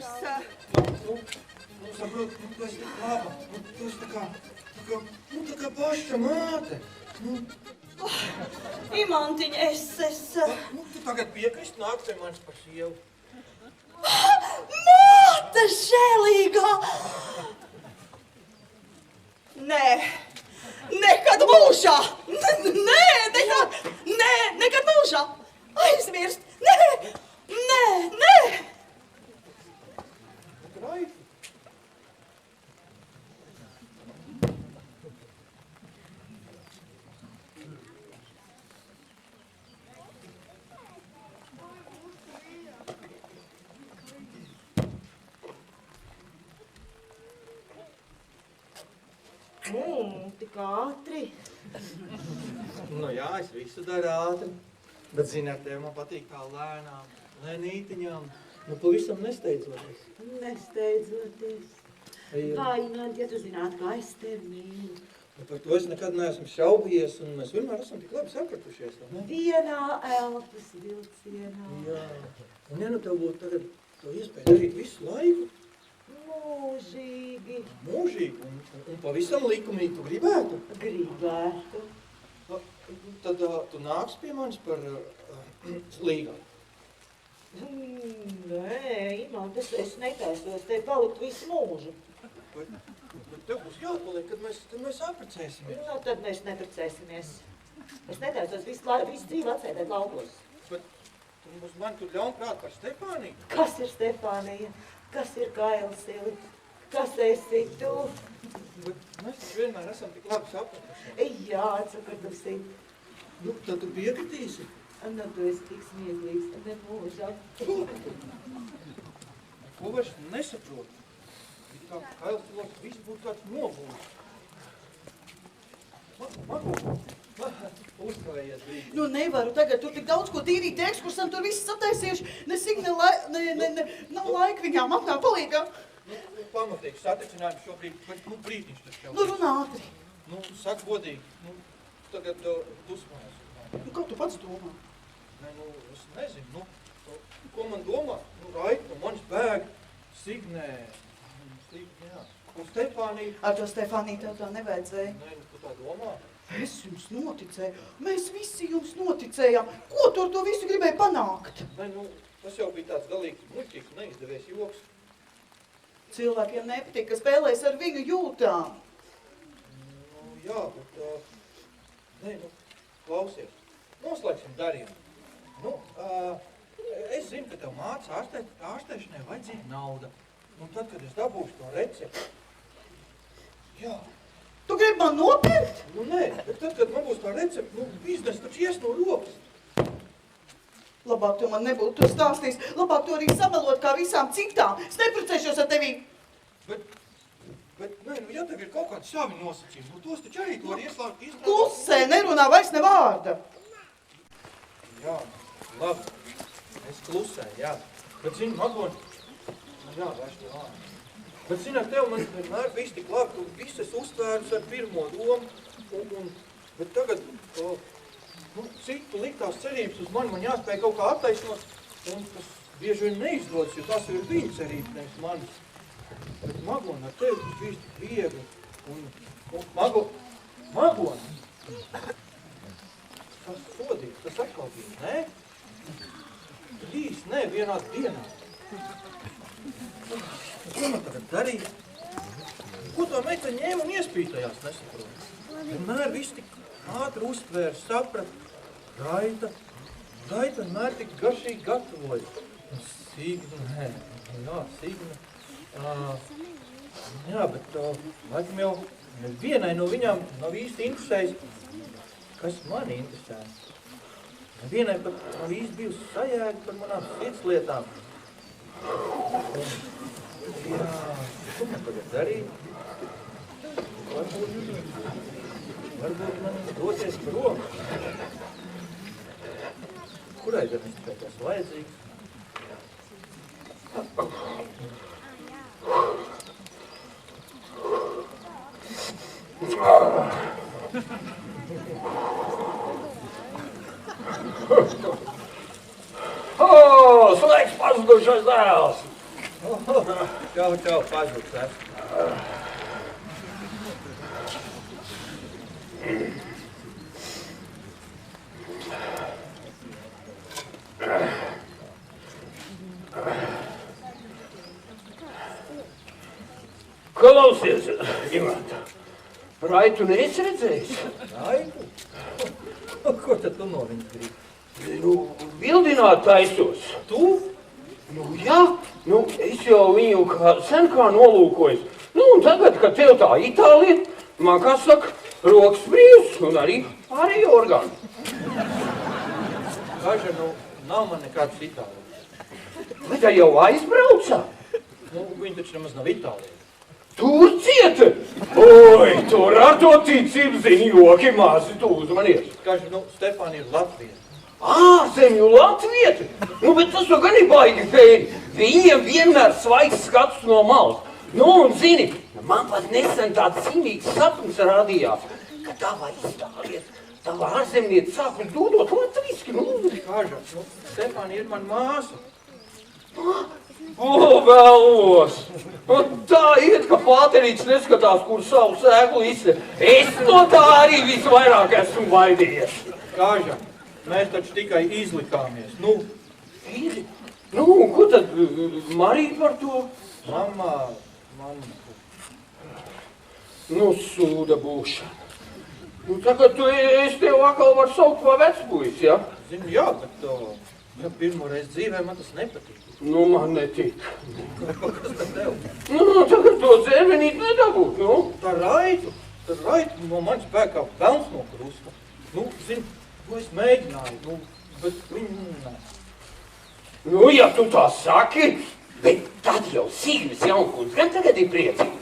Saprot, tu esi tik laba, tu esi tā kā paša māte. Imantiņ, es... Tu tagad piekrist nākt pie manis par sievu. Māte žēlīgā! Nē, nekad mūžā! Nekad mūžā! Aizmirst! Nē! Graifi. Tik ātri. Jā, es visu daru ātri. Bet, zini, ar tevi man patīk tā lēnām, lēnītiņām. Pavisam nesteidzoties. Nesteidzoties. Vai, Nandi, ja tu zinātu, kā es tevi mīlu. Par to es nekad neesmu šaubījies, un mēs vienmēr esam tik labi sapratušies, vai ne? Vienā elpas vilcienā. Jā. Un ja nu tev būtu tagad to iespēju darīt visu laiku? Mūžīgi. Mūžīgi? Un pavisam likumīgi tu gribētu? Gribētu. Tad tu nāks pie manis par līgām. Nē, Imantas, es netaisos te palikt visu mūžu. Bet tev būs jāpaliek, kad mēs apprecēsimies. Tad mēs neprecēsimies. Es netaisos visu dzīvi atsēdēt laukos. Bet tu mums man tur ļaunprāt par Stefāniju. Kas ir Stefānija? Kas ir Kailsili? Kas esi tu? Bet mēs taču vienmēr esam tik labi sapratušies. Jā, sapratusi. Tad tu piekritīsi? Tu esi tik smieklīgs, nemūžam. Ko vairs nesaprotu? Kā Kailsilos viss būtu kāds nogūs. Uzkavējies brīdī. Nevaru tagad, tur tik daudz ko tīrīt ekskursam, tur viss sataisījuši. Nav laika viņām apnāk palīgā. Pamatīgi satricinājumi šobrīd, bet brītiņš taču jau. Runā ātri. Saka godīgi, tagad dusmājas. Kā tu pats domā? Es nezinu, ko man domā? Raita no manis bēg, Signē, un Stefānija. Ar to Stefāniju tev tā nevajadzēja. Tu tā domā? Es jums noticēju. Mēs visi jums noticējām. Ko tu ar to visu gribēji panākt? Tas jau bija tāds galīgi muļķīgs un neizdevies joks. Cilvēkiem nepatīk, ka spēlēs ar viņu jūtām. Jā, bet... klausies. Noslēgsim darījumu. Es zinu, ka tev māca ārstēšanai vajadzīga nauda. Un tad, kad es dabūšu to recepti... Jā. Tu gribi man nopirkt? Nē, bet tad, kad man būs tā recepti, biznes taču ies no rokas. Labāk tu man nebūtu to stāstījis. Labāk to arī samelot kā visām citām. Es neprecēšos ar tevī. Bet, ja tev ir kaut kādi savi nosacījumi, tos taču arī tu var ieslāgt. Klusē, nerunā vairs ne vārda. Jā, labi. Es klusēju, jā. Bet, zini, Magoni, man jāvērš ne vārdu. Bet, zini, ar tev man vienmēr viss tik labi, tu viss es uztvērus ar pirmo domu. Bet tagad, citu liktās cerības uz mani, man jāspēj kaut kā attaisnot. Un tas bieži vien neizdodas, jo tas ir viņa cerības, nevis manis. Bet, Magoni, ar tevi tas viss tik viegli. Un Magoni. Tas sodīgs, tas atkal bija, ne? 3, ne, vienā dienā. Ko man tagad darīt? Ko to meita ņēma un iespītajās, nesaprotu? Vienmēr viss tik ātri uztvēra, saprat. Raita vienmēr tik garšīgi gatavoja. Un Signe. Jā, bet laikam jau nevienai no viņām nav īsti interesējis, kas mani interesē. Nevienai pat nav īsti bijusi sajēga par manām sirdslietām. Jā, ko man tagad darīt? Varbūt man doties prom. Kurai gan es tikai tas vajadzīgs? Slēgs pazudušais dēls! Čau, pazudus esmu. Klausies, Imanta, Raitu neesi redzējis? Raitu? Ko tad tu no viņas gribi? Bildināt taisos. Tu? Jā, es jau viņu sen kā nolūkojis. Un tagad, kad tev tā Itālija, man kā saka, rokas brīvs un arī orgāni. Kaža, nav man nekāds Itālijas. Bet tā jau aizbraucā? Viņi taču nemaz nav Itālija. Tur cieta! Oi, tur ar to ticību zini joki māsi, tu uzmanies. Kaža, Stefāni ir Latvija. Ārzemju latvieti! Bet tas jau gan ir baigi fēri. Viņiem vienmēr svaigs skats no malas. Un zini, man pat nesen tāds zīmīgs sapnis radījās, ka tava Itāliet, tava ārzemnieta sāk dodot latviski. Kaža, Stefāni ir man māsa. Vēlos! Tā iet, ka pāterīts neskatās, kur savu sēklu izsver. Es no tā arī visvairāk esmu baidījies. Kaža, mēs taču tikai izlikāmies. Ko tad Marija par to? Mamma. Sūda būšana. Tagad es tev atkal varu saukt pa vecpuis, ja? Zinu, jā, bet pirmoreiz dzīvē man tas nepatīk. Man netīk. Kas tad tev? Tagad to dzērvenīt nedabūt, Tā Raitu no manis spēkā velns no krusta. Zinu, ko es mēģināju, bet viņi nē. Ja tu tā saki, bet tad jau Sigvis Jaunkunds gan tagad ir priecīgi.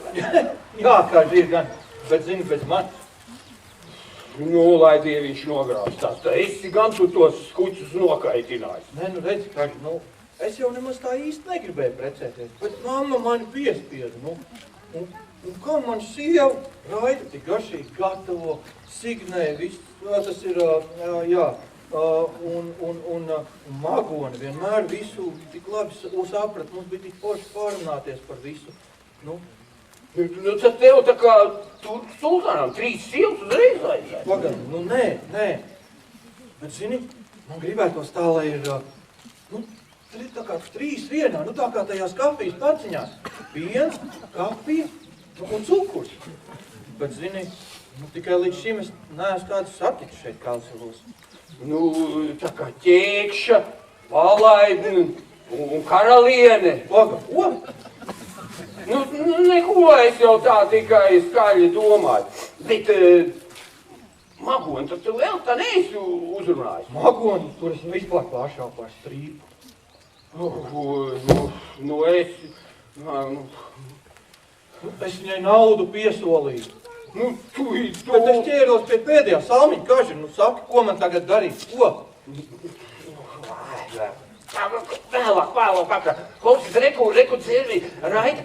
Jā, kā ir gan, bet zini, bez manis. Lai Dieviņš nogrāvs tās, tā esi gan tu tos skuķus nokaitinājis. Nē, redzi, Kaži, es jau nemaz tā īsti negribēju precēties, bet mamma mani piespieda, Un kā man sieva Raita tik garšīgi gatavo, Signē, viss, tas ir, un Magoni vienmēr visu tik labi saprat, mums bija tik forši pārunāties par visu. Tad tev tā kā turku sultānam 3 sievas uzreiz aizēja. Pagad, nē. Bet, zini, man gribētos tā, lai ir, tā kā 3 vienā, tā kā tajās kafijas paciņās. Piens, kafija un cukurs. Bet, zini, tikai līdz šim es neesmu kādu satiku šeit Kalselos. Tā kā ķēkša, palaidni un karaliene. Pagad, ko? Neko, es jau tā tikai skaļi domāju. Bet, Magoni, tad tu vēl tā neesi uzrunājis? Magoni, tur es vispār pāršāvu par strīpu. Es viņai naudu piesolīju. Bet es ķēros pie pēdējā salmiņa, Kaži, saki, ko man tagad darīt? Ko? Vēlāk, vakar. Klausies, reku dzirvi, Raita.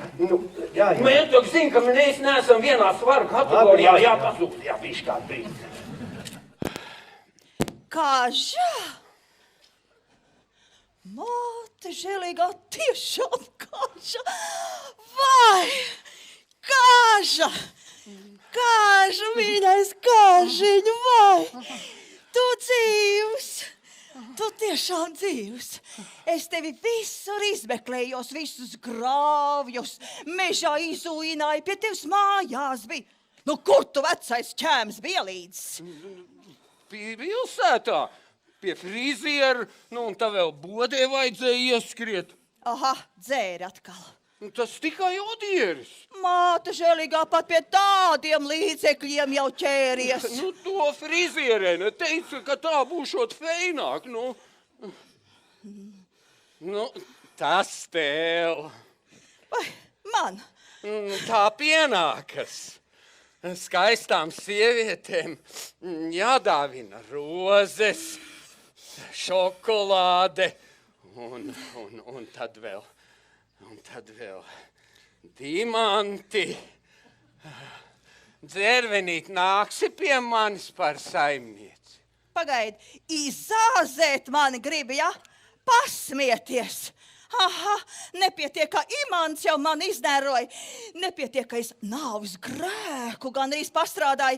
Mēs to zinu, ka mēs neesam vienā svaru kategorijā. Jā, pasūst, jā, bišķi kādu brīdi. Kaža! Māte žēlīgā, tiešām Kaža! Vai! Kaža! Kāžu, mīļais, kāžiņu, vai? Tu dzīvs! Tu tiešām dzīvs! Es tevi visur izmeklējos, visus grāvjus, mežā izūināju, pie tevis mājās bija. Nu, kur tu vecais ķēms bielīdzis? Pilsētā, pie frizieru, nu un tā vēl bodē vajadzēja ieskriet. Aha, dzēri atkal. Tas tikai odieris. Māte žēlīgā pat pie tādiem līdzekļiem jau ķēries. Nu, to frizierē teica, ka tā būšot feināk, Nu, tas tev. Vai, man? Tā pienākas. Skaistām sievietēm jādāvina rozes, šokolāde un tad vēl dimanti. Dzērvenīt, nāksi pie manis par saimnieci. Pagaid, izāzēt mani gribi, ja? Pasmieties. Aha, nepietiek, ka imants jau man iznēroja. Nepietiek, ka es nāvis grēku gan arī pastrādāju.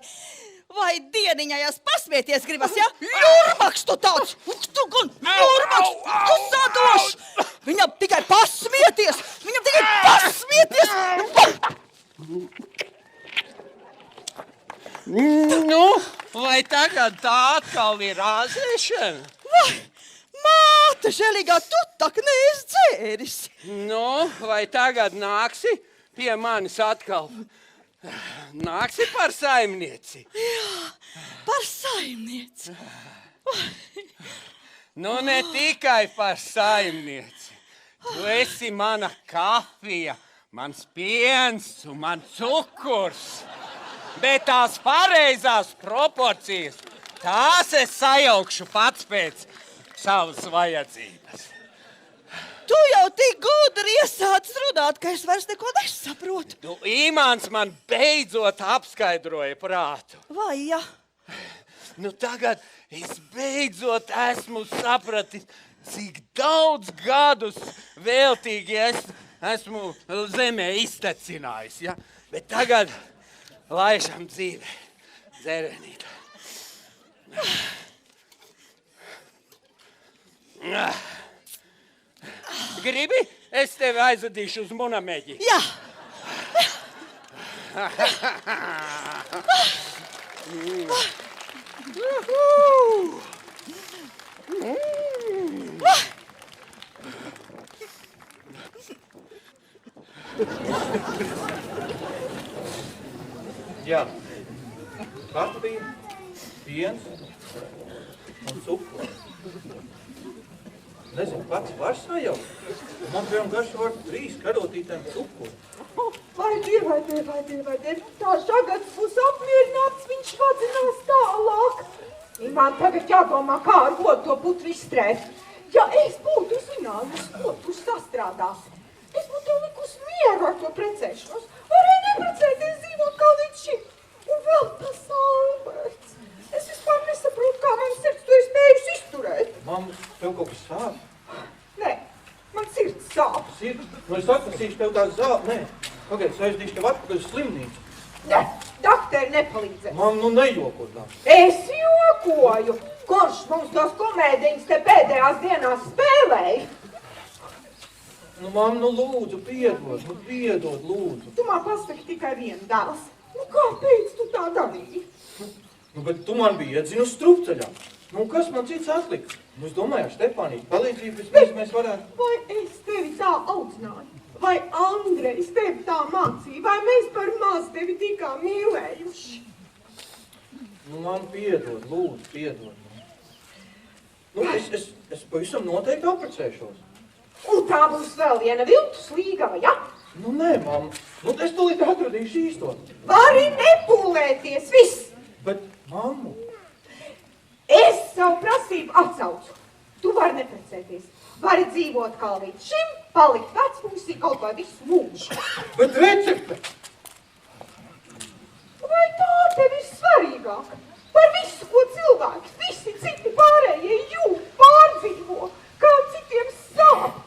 Vai dieniņājās pasmieties gribas, ja? Jurmaks tu tāds! Tu gan Jurmaks! Tu sadoš! Viņam tikai pasmieties! Viņam tikai pasmieties! Nu, vai tagad tā atkal ir āzēšana? Vai, māte žēlīgā, tu tak neesi dzēris. Nu, vai tagad nāksi pie manis atkal? Nāksi par saimnieci? Jā, par saimnieci. Nu, ne tikai par saimnieci. Tu esi mana kafija, mans piens un man cukurs. Bet tās pareizās proporcijas, tās es sajaukšu pats pēc savas vajadzības. Tu jau tik gudri iesācis runāt, ka es vairs neko nesaprotu. Tu imants man beidzot apskaidroja prātu. Vai, ja? Nu tagad es beidzot esmu sapratis, cik daudz gadus veltīgi esmu zemē iztecinājis, ja? Bet tagad laišam dzīvē, dzērvenīt. Gribi? Es tevi aizvedīšu uz Munameģi. Jā. Jā, kafija, piens un cukurs. Nezinu, pats var sajaukt. Man piemēram garšo ar 3 karotītēm cukuru. Vai Dieve, tā šagads būs apmierināts, viņš vadzinās tālāk. Man tagad jādomā, kā ar godu to putru izstrēt. Ja es būtu zinājusi, ko tu sastrādāsi, es būtu likusi mieru ar to precēšanos. Varēja neprecēties dzīvot kā līdz šim. Un vēl tas Alberts. Es vispār nesaprotu, kā man sirds to ir spējusi izturēt. Mamma, tev kaut kas sāp? Nē, man sirds sāp. Sirds? Nu, es atnesīšu tev tās zāles. Nē, pagaid, es aizdīšu tev atpakaļ uz slimnīcu. Nē, dakteri nepalīdzēs. Mamma, nu nejoko tā. Es jokoju. Kurš mums tos komēdiņas te pēdējās dienās spēlēja? Nu, mamma, nu lūdzu, piedod, lūdzu. Tu man pasaki tikai vienu dēls. Nu, kāpēc tu tā darīji? Nu, bet tu man biji iedzinu strupceļā. Nu, kas man cits atlika? Nu, es domāju, ar Stepanīti palīdzību vismaz mēs varētu. Vai es tevi tā audzināju? Vai Andrejs tevi tā mācīja? Vai mēs par maz tevi tikām mīlējuši? Nu, man piedod, lūdzu, piedod. Nu, es pavisam noteikti apprecēšos. Un tā būs vēl viena viltus līgava, ja? Nu, nē, mamma. Nu, es tūlīt atradīšu īsto. Vari nepūlēties, viss! Bet, mammu... Es savu prasību atsaucu. Tu vari neprecēties. Vari dzīvot kā līdz šim, palikt vecmūsī kaut vai visu mūžu. Bet recepte! Vai tā tev ir svarīgāk? Par visu, ko cilvēki, visi citi pārējie jūt, pārdzīvo, kā citiem sāp.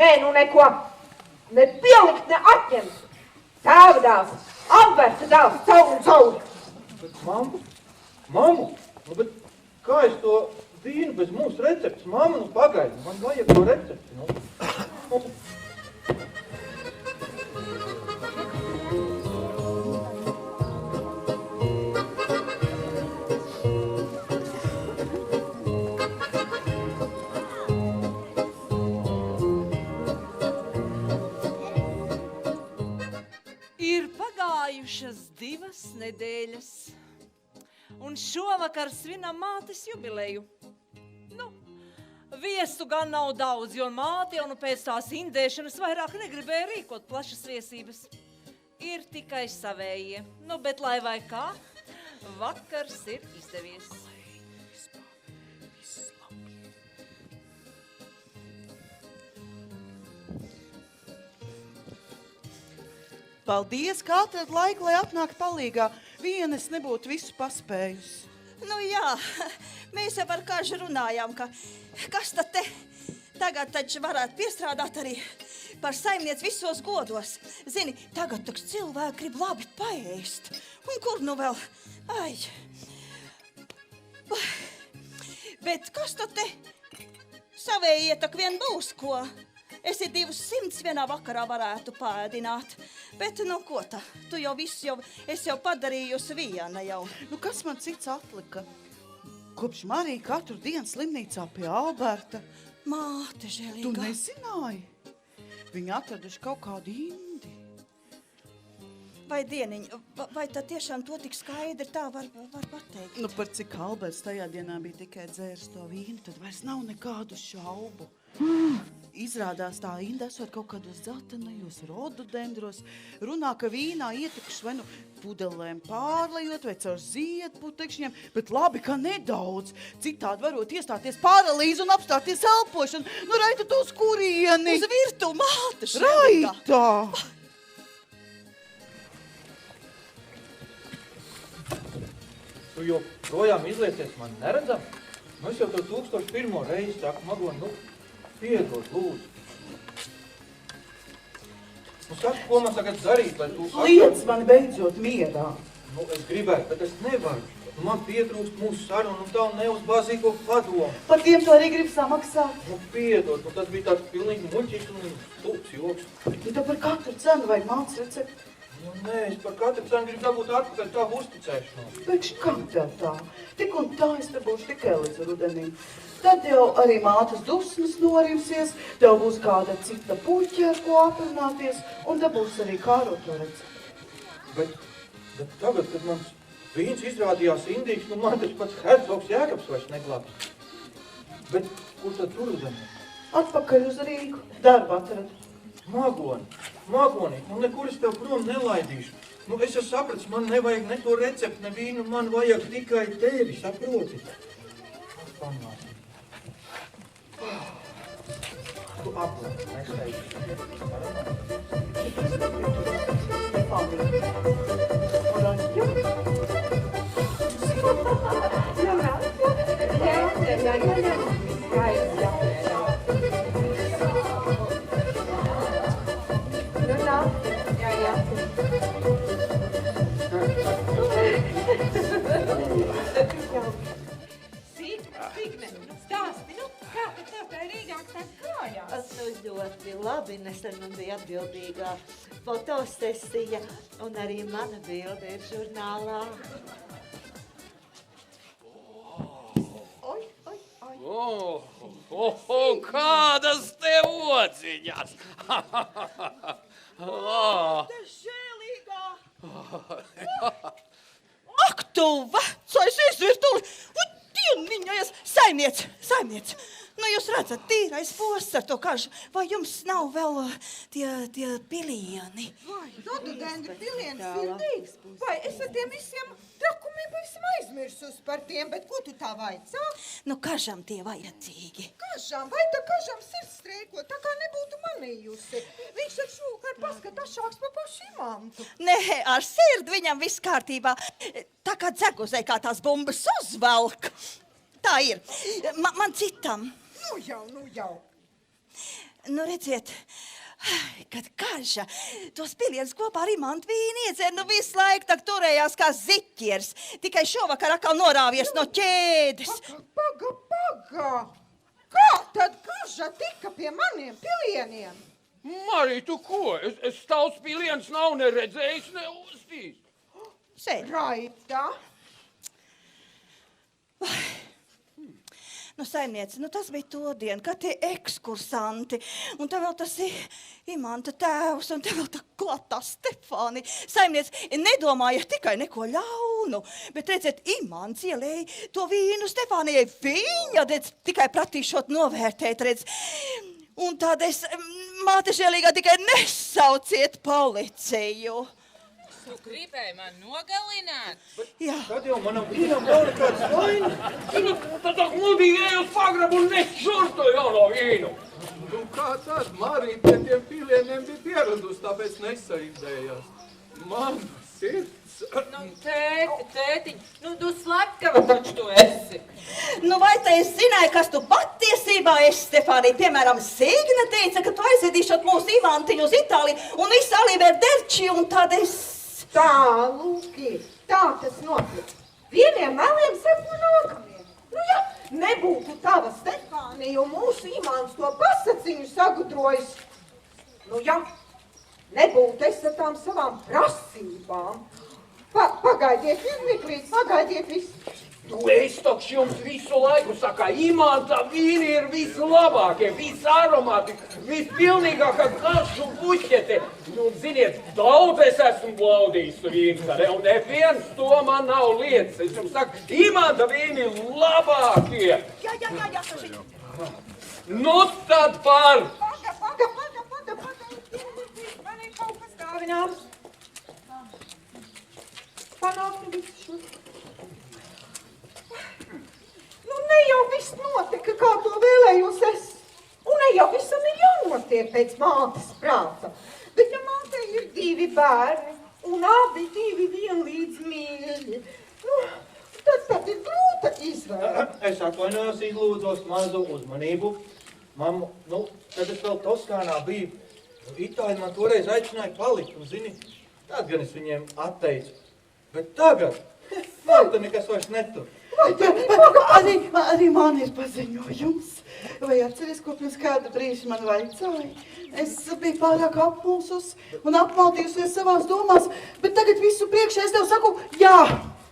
Nē, nu neko. Ne pielikt, ne atņemt. Tēvdās, Alberta dēls, cauri! Bet, mammu, nu, bet kā es to vīnu bez mūsu receptes? Mamma, nu pagaidi, man vajag to recepti, nu. Ir pagājušas 2 nedēļas, un šovakar svinam mātes jubileju. Nu, viesu gan nav daudz, jo māte jau nu pēc tās indēšanas vairāk negribēja rīkot plašas viesības. Ir tikai savējie, nu, bet lai vai kā, vakars ir izdevies. Paldies, kā atrad laiku, lai atnāk palīgā. Viena es nebūtu visu paspējusi. Nu jā, mēs jau par kāžu runājām, ka kas tad te tagad taču varētu piestrādāt arī par saimniec visos godos. Zini, tagad taks cilvēki grib labi paēst. Un kur nu vēl? Ai. Bet kas tad te savējie tak vien būs, ko? Es 200 vienā vakarā varētu pēdināt. Bet, nu, ko tā? Tu jau visu es jau padarījusi viena jau. Nu, kas man cits atlika? Kopš Marija katru dienu slimnīcā pie Alberta. Māte žēlīga. Tu nezināji? Viņi atraduši kaut kādu indi. Vai dieniņ, vai tad tiešām to tik skaidri tā var pateikt? Nu, par cik Alberts tajā dienā bija tikai dzērs to vīnu, tad vairs nav nekādu šaubu. Izrādās tā inda esot kaut kādos dzeltenajos rododendros. Runā, ka vīnā ietikuši vai nu pudelēm pārlejot vai caur ziedputekšņiem, bet labi, ka nedaudz. Citādi varot iestāties paralīzi un apstāties elpošanu. Nu, Raita, tu uz kurieni? Uz virtu, māte žēlīga. Raita! Tu joprojām izliecies man neredzam? Nu, es jau to 1001. reizi saku, Magoni, nu, piedod, lūdzu. Nu, saka, ko man tagad darīt, lai tu... Liec man beidzot mierā. Nu, es gribētu, bet es nevaru. Nu, man pietrūkst mūsu sarunu un tā neuzbāzīgo padomu. Par tiem tu arī grib samaksāt? Nu, piedod, nu, tas bija tāds pilnīgi muļķīgs un stulbs joks. Nu, tā par katru cenu vajag māc recepti. Nu, nē, es par katru cenu gribu dabūt atpakaļ tavu uzticēšanos. Pēc kam tev tā? Tik un tā es te būšu tikai līdz rudenim. Tad jau arī mātes dusmas norimsies, tev būs kāda cita puķa, ar ko aprunāties, un te būs arī kāroto recepti. Bet tagad, kad mans vīns izrādījās indīgs, nu man taču pats hercogs Jēkabs vairs neglābs. Bet kur tad tu rudenī? Atpakaļ uz Rīgu, darbu atradu. Magoni, nu nekur es tev prom nelaidīšu. Nu es jau sapratu, man nevajag ne to recepti, ne vīnu, man vajag tikai tevi, saproti? Pamāsi. Tu aplēk, Signe, stāsti, nu, kā tad tev tā Rīgā klājās? Ļoti labi, nesen man bija atbildīgā fotosesija, un arī mana bilde ir žurnālā. Kādas tev odziņas! Žēlīgā! Ak, tu vecais izvirtuli! Dieniņojas! Saimniec! Nu, jūs redzat, tīrais posts ar to kažu. Vai jums nav vēl tie pilieni? Vai, rododendru piliens sirdīgs? Vai es ar tiem visiem trakumiem pavisam aizmirsus par tiem, bet ko tu tā vaicā? Nu, kažam tie vajadzīgi. Kažam, vai tā kažam sirds streiko, tā kā nebūtu manījusi? Viņš ar šūkar paskatašāks pa pašu imantu. Nē, ar sirdi viņam viss kārtībā. Tā kā dzeguzē, kā tās bumbas uzvelk. Tā ir. Man citam. Nu jau. Nu, redziet, Kad Kaža tos pilienus kopā ar Imantu vīnu iedzer, nu visu laiku tak turējās kā ziķers. Tikai šovakar atkal norāvies no ķēdes. Paga! Kā tad Kaža tika pie maniem pilieniem? Marī, tu ko? Es tavs piliens nav neredzējis, ne uzstījis. Sēd. Raita. Nu, saimniece, nu tas bija to dienu, kad tie ekskursanti, un te vēl tas Imanta tēvs, un te vēl tā klatā Stefāni. Saimniece, nedomāja tikai neko ļaunu, bet redzēt, Imants ielēja to vīnu Stefānijai. Viņa, redz, tikai pratīšot novērtēt, redz. Un tad es, māte žēlīgā, tikai nesauciet policiju. Tu gribēji man nogalināt? Jā. Tad jau manam vīnam nav nekāds vainas. Tad tā mudīgi ej uz pagrabu un nes šur to jauno vīnu. Nu kā tad? Marija pie tiem pilieniem bija pieradusi, tāpēc nesaindējās. Man sirds. Nu, tētiņ, nu tu slepkava taču tu esi. Nu, vai te es zināju, kas tu patiesībā esi, Stefānija? Piemēram, Signa teica, ka tu aizvedīšot mūsu Ivantiņu uz Itāliju, un visu Aliver Derči, un tad es... Tā, lūki, tā tas notiek. Vieniem meliem seko nākamiem. Nu, ja nebūtu tava Stefānija un mūsu Imants to pasaciņu sagudrojis, nu, ja nebūtu es ar tām savām prasībām. Pagaidiet, pagaidiet visu. Tu esi toks jums visu laiku saka, Imanta vīni ir vislabākie, visaromāti, vispilnīgākā garšu buķete. Nu, ziniet, daudz es esmu blaudījis vīns, un neviens to man nav lietas. Es jums saku, Imanta vīni ir labākie. Jā. Nu, tad par! Paga, man ir kaut kas dāvināms. Panāktu visu šo. Nu, ne jau viss notika, kā to vēlējos es. Un ne jau visam ir jānotiek pēc mātes prāta. Bet ja mātei ir 2 bērni, un abi 2 vienlīdz mīļi, nu, tad ir grūta izvēle. Es atvainojos, izlūdzos mazu uzmanību. Mammu, nu, tad es vēl Toskānā biju. Itāļi man toreiz aicināja palikt, un zini, tad gan es viņiem atteicu. Bet tagad man te nekas vairs netur. Arī man ir paziņojums. Vai atceries, ko pirms kāda brīža man vaicāja? Es biju pārāk apmulsus un apmaldījusies savās domās, bet tagad visu priekšā es tev saku, jā.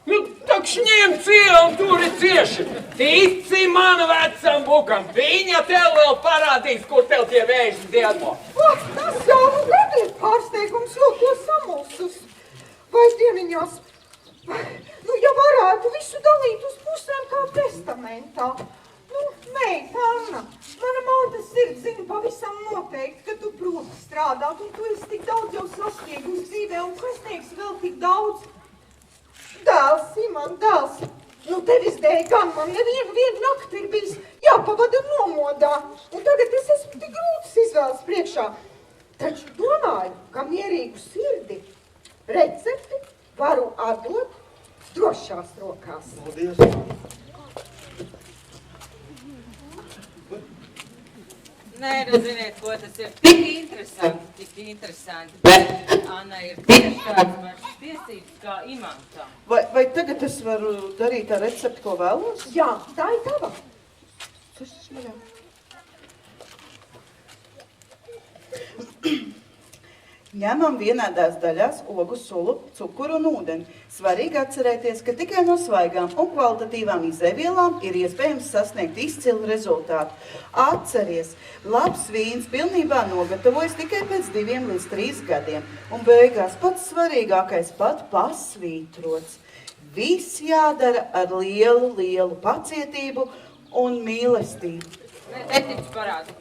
Nu, takš ņem cielu un turi cieši. Tici man vecam bukam, viņa tev vēl parādīs, kur tev tie vēži dziedmo. Tas jau nu gadu ir pārsteigums, jo to samulsus. Vai dieniņās, nu, ja varētu visu dalīt uz pusēm kā testamentā. Nu, meita Anna, mana māte sirds zina pavisam noteikti, ka tu proti strādāt, un tu esi tik daudz jau sasniegusi dzīvē, un sasniegsi vēl tik daudz. Dēls, Iman, dēls, nu tevis dēļ gan man nevienu nakti ir bijis jāpavada nomodā, un tagad es esmu tik grūtas izvēles priekšā. Taču domāju, ka mierīgu sirdi recepti varu atdot drošās rokās. Paldies. Nē, nu ziniet, ko tas ir tik interesanti, bet Anna ir tieši tāds pašas tiesības kā Imantam. Vai tagad es varu darīt ar recepti, ko vēlos? Jā, tā ir tava. Tas ir maļā. Ņemam vienādās daļās ogu sulu, cukuru un ūdeni. Svarīgi atcerēties, ka tikai no svaigām un kvalitatīvām izēvielām ir iespējams sasniegt izcilu rezultātu. Atceries, labs vīns pilnībā nogatavojas tikai pēc 2 līdz 3 gadiem. Un beigās pats svarīgākais pat pasvītrots. Viss jādara ar lielu pacietību un mīlestību. Neticu parādu.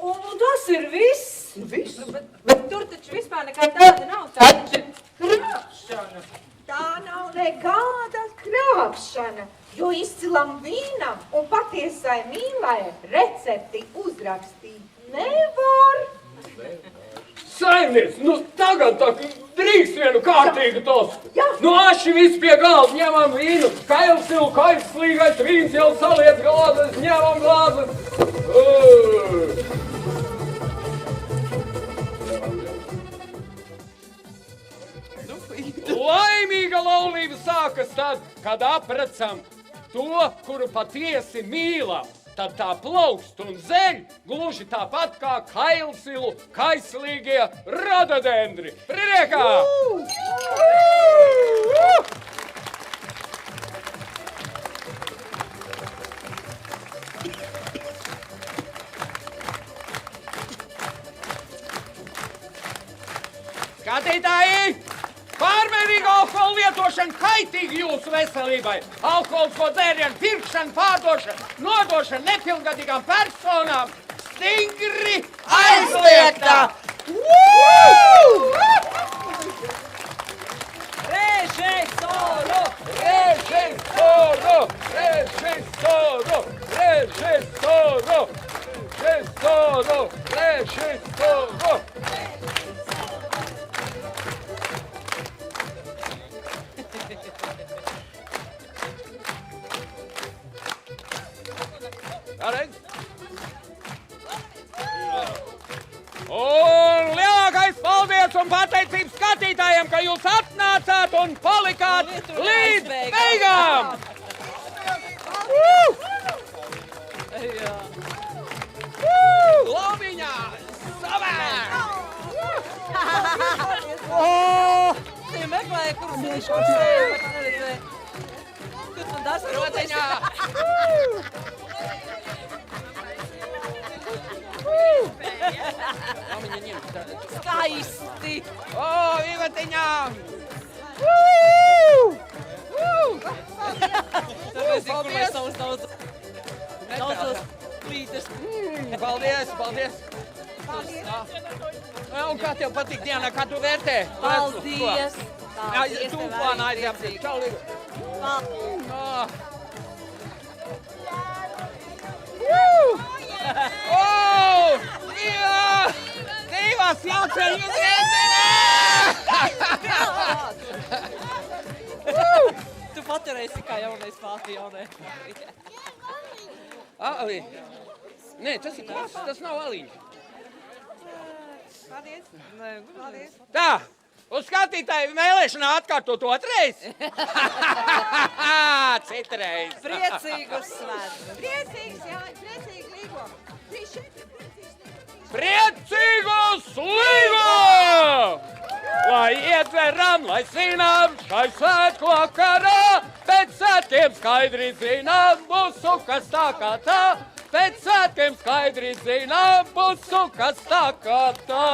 Un tas ir viss? Viss? Bet tur taču vispār nekā tāda nav. Tā taču ir krāpšana. Tā nav nekāda krāpšana, jo izcilam vīnam un patiesai mīlai recepti uzrakstīt nevar. Saimniec, nu tagad tā drīkst vienu kārtīgu tostu. Jā. Nu aši viss pie galda, ņemam vīnu, kailsilu, kaislīgais vīns jau saliec glāzes, ņemam glāzes. Laimīga laulība sākas tad, kad aprecam to, kuru patiesi mīlam. Tad tā plaukst un zeļ, gluži tāpat kā kailsilu kaislīgie rododendri. Priekā! Skatītāji! Pārmērīga alkohola lietošana kaitīgi jūsu veselībai. Alkoholisko dzērienu pirkšana, pārdošana, nodošana nepilngadīgām personām stingri aizliegta! Režisoro! Režisoro! Režisoro! Režisoro! Režisoro! Režisoro! Pareizi. Un lielākais paldies un pateicības skatītājiem, ka jūs atnācāt un palikāt līdz beigām! Lomiņā! Savā! Tie meklēja, kurus viņš sēja, bet neredzēja. Kur man das Rotiņā! Lomiņa ņem. skaisti. O, Ivetiņā! Tāpēc, kur mēs daudz līders. Paldies, paldies! Un kā tev patīk dienā, kā tu vērtē? Paldies. Tu plānā aizjām. Čau, Liga. Divas jauceļu Tu paturēsi kā jaunais pāti, jaunai. Ali. Nē, tas ir klases, tas nav aliņš. Paldies. Tā, uz skatītāju vēlēšanā atkārtot otrais. Citreiz. Priecīgus svētkus. Priecīgs, jā, priecīgi līgo. Priecīgus līgo! Lai iedveram, lai svinām šai svētku vakarā, pēc svētkiem skaidri zinām mūsu, kas tā kā tā, pēc svētkiem skaidri zinām mūsu, kas tā kā tā.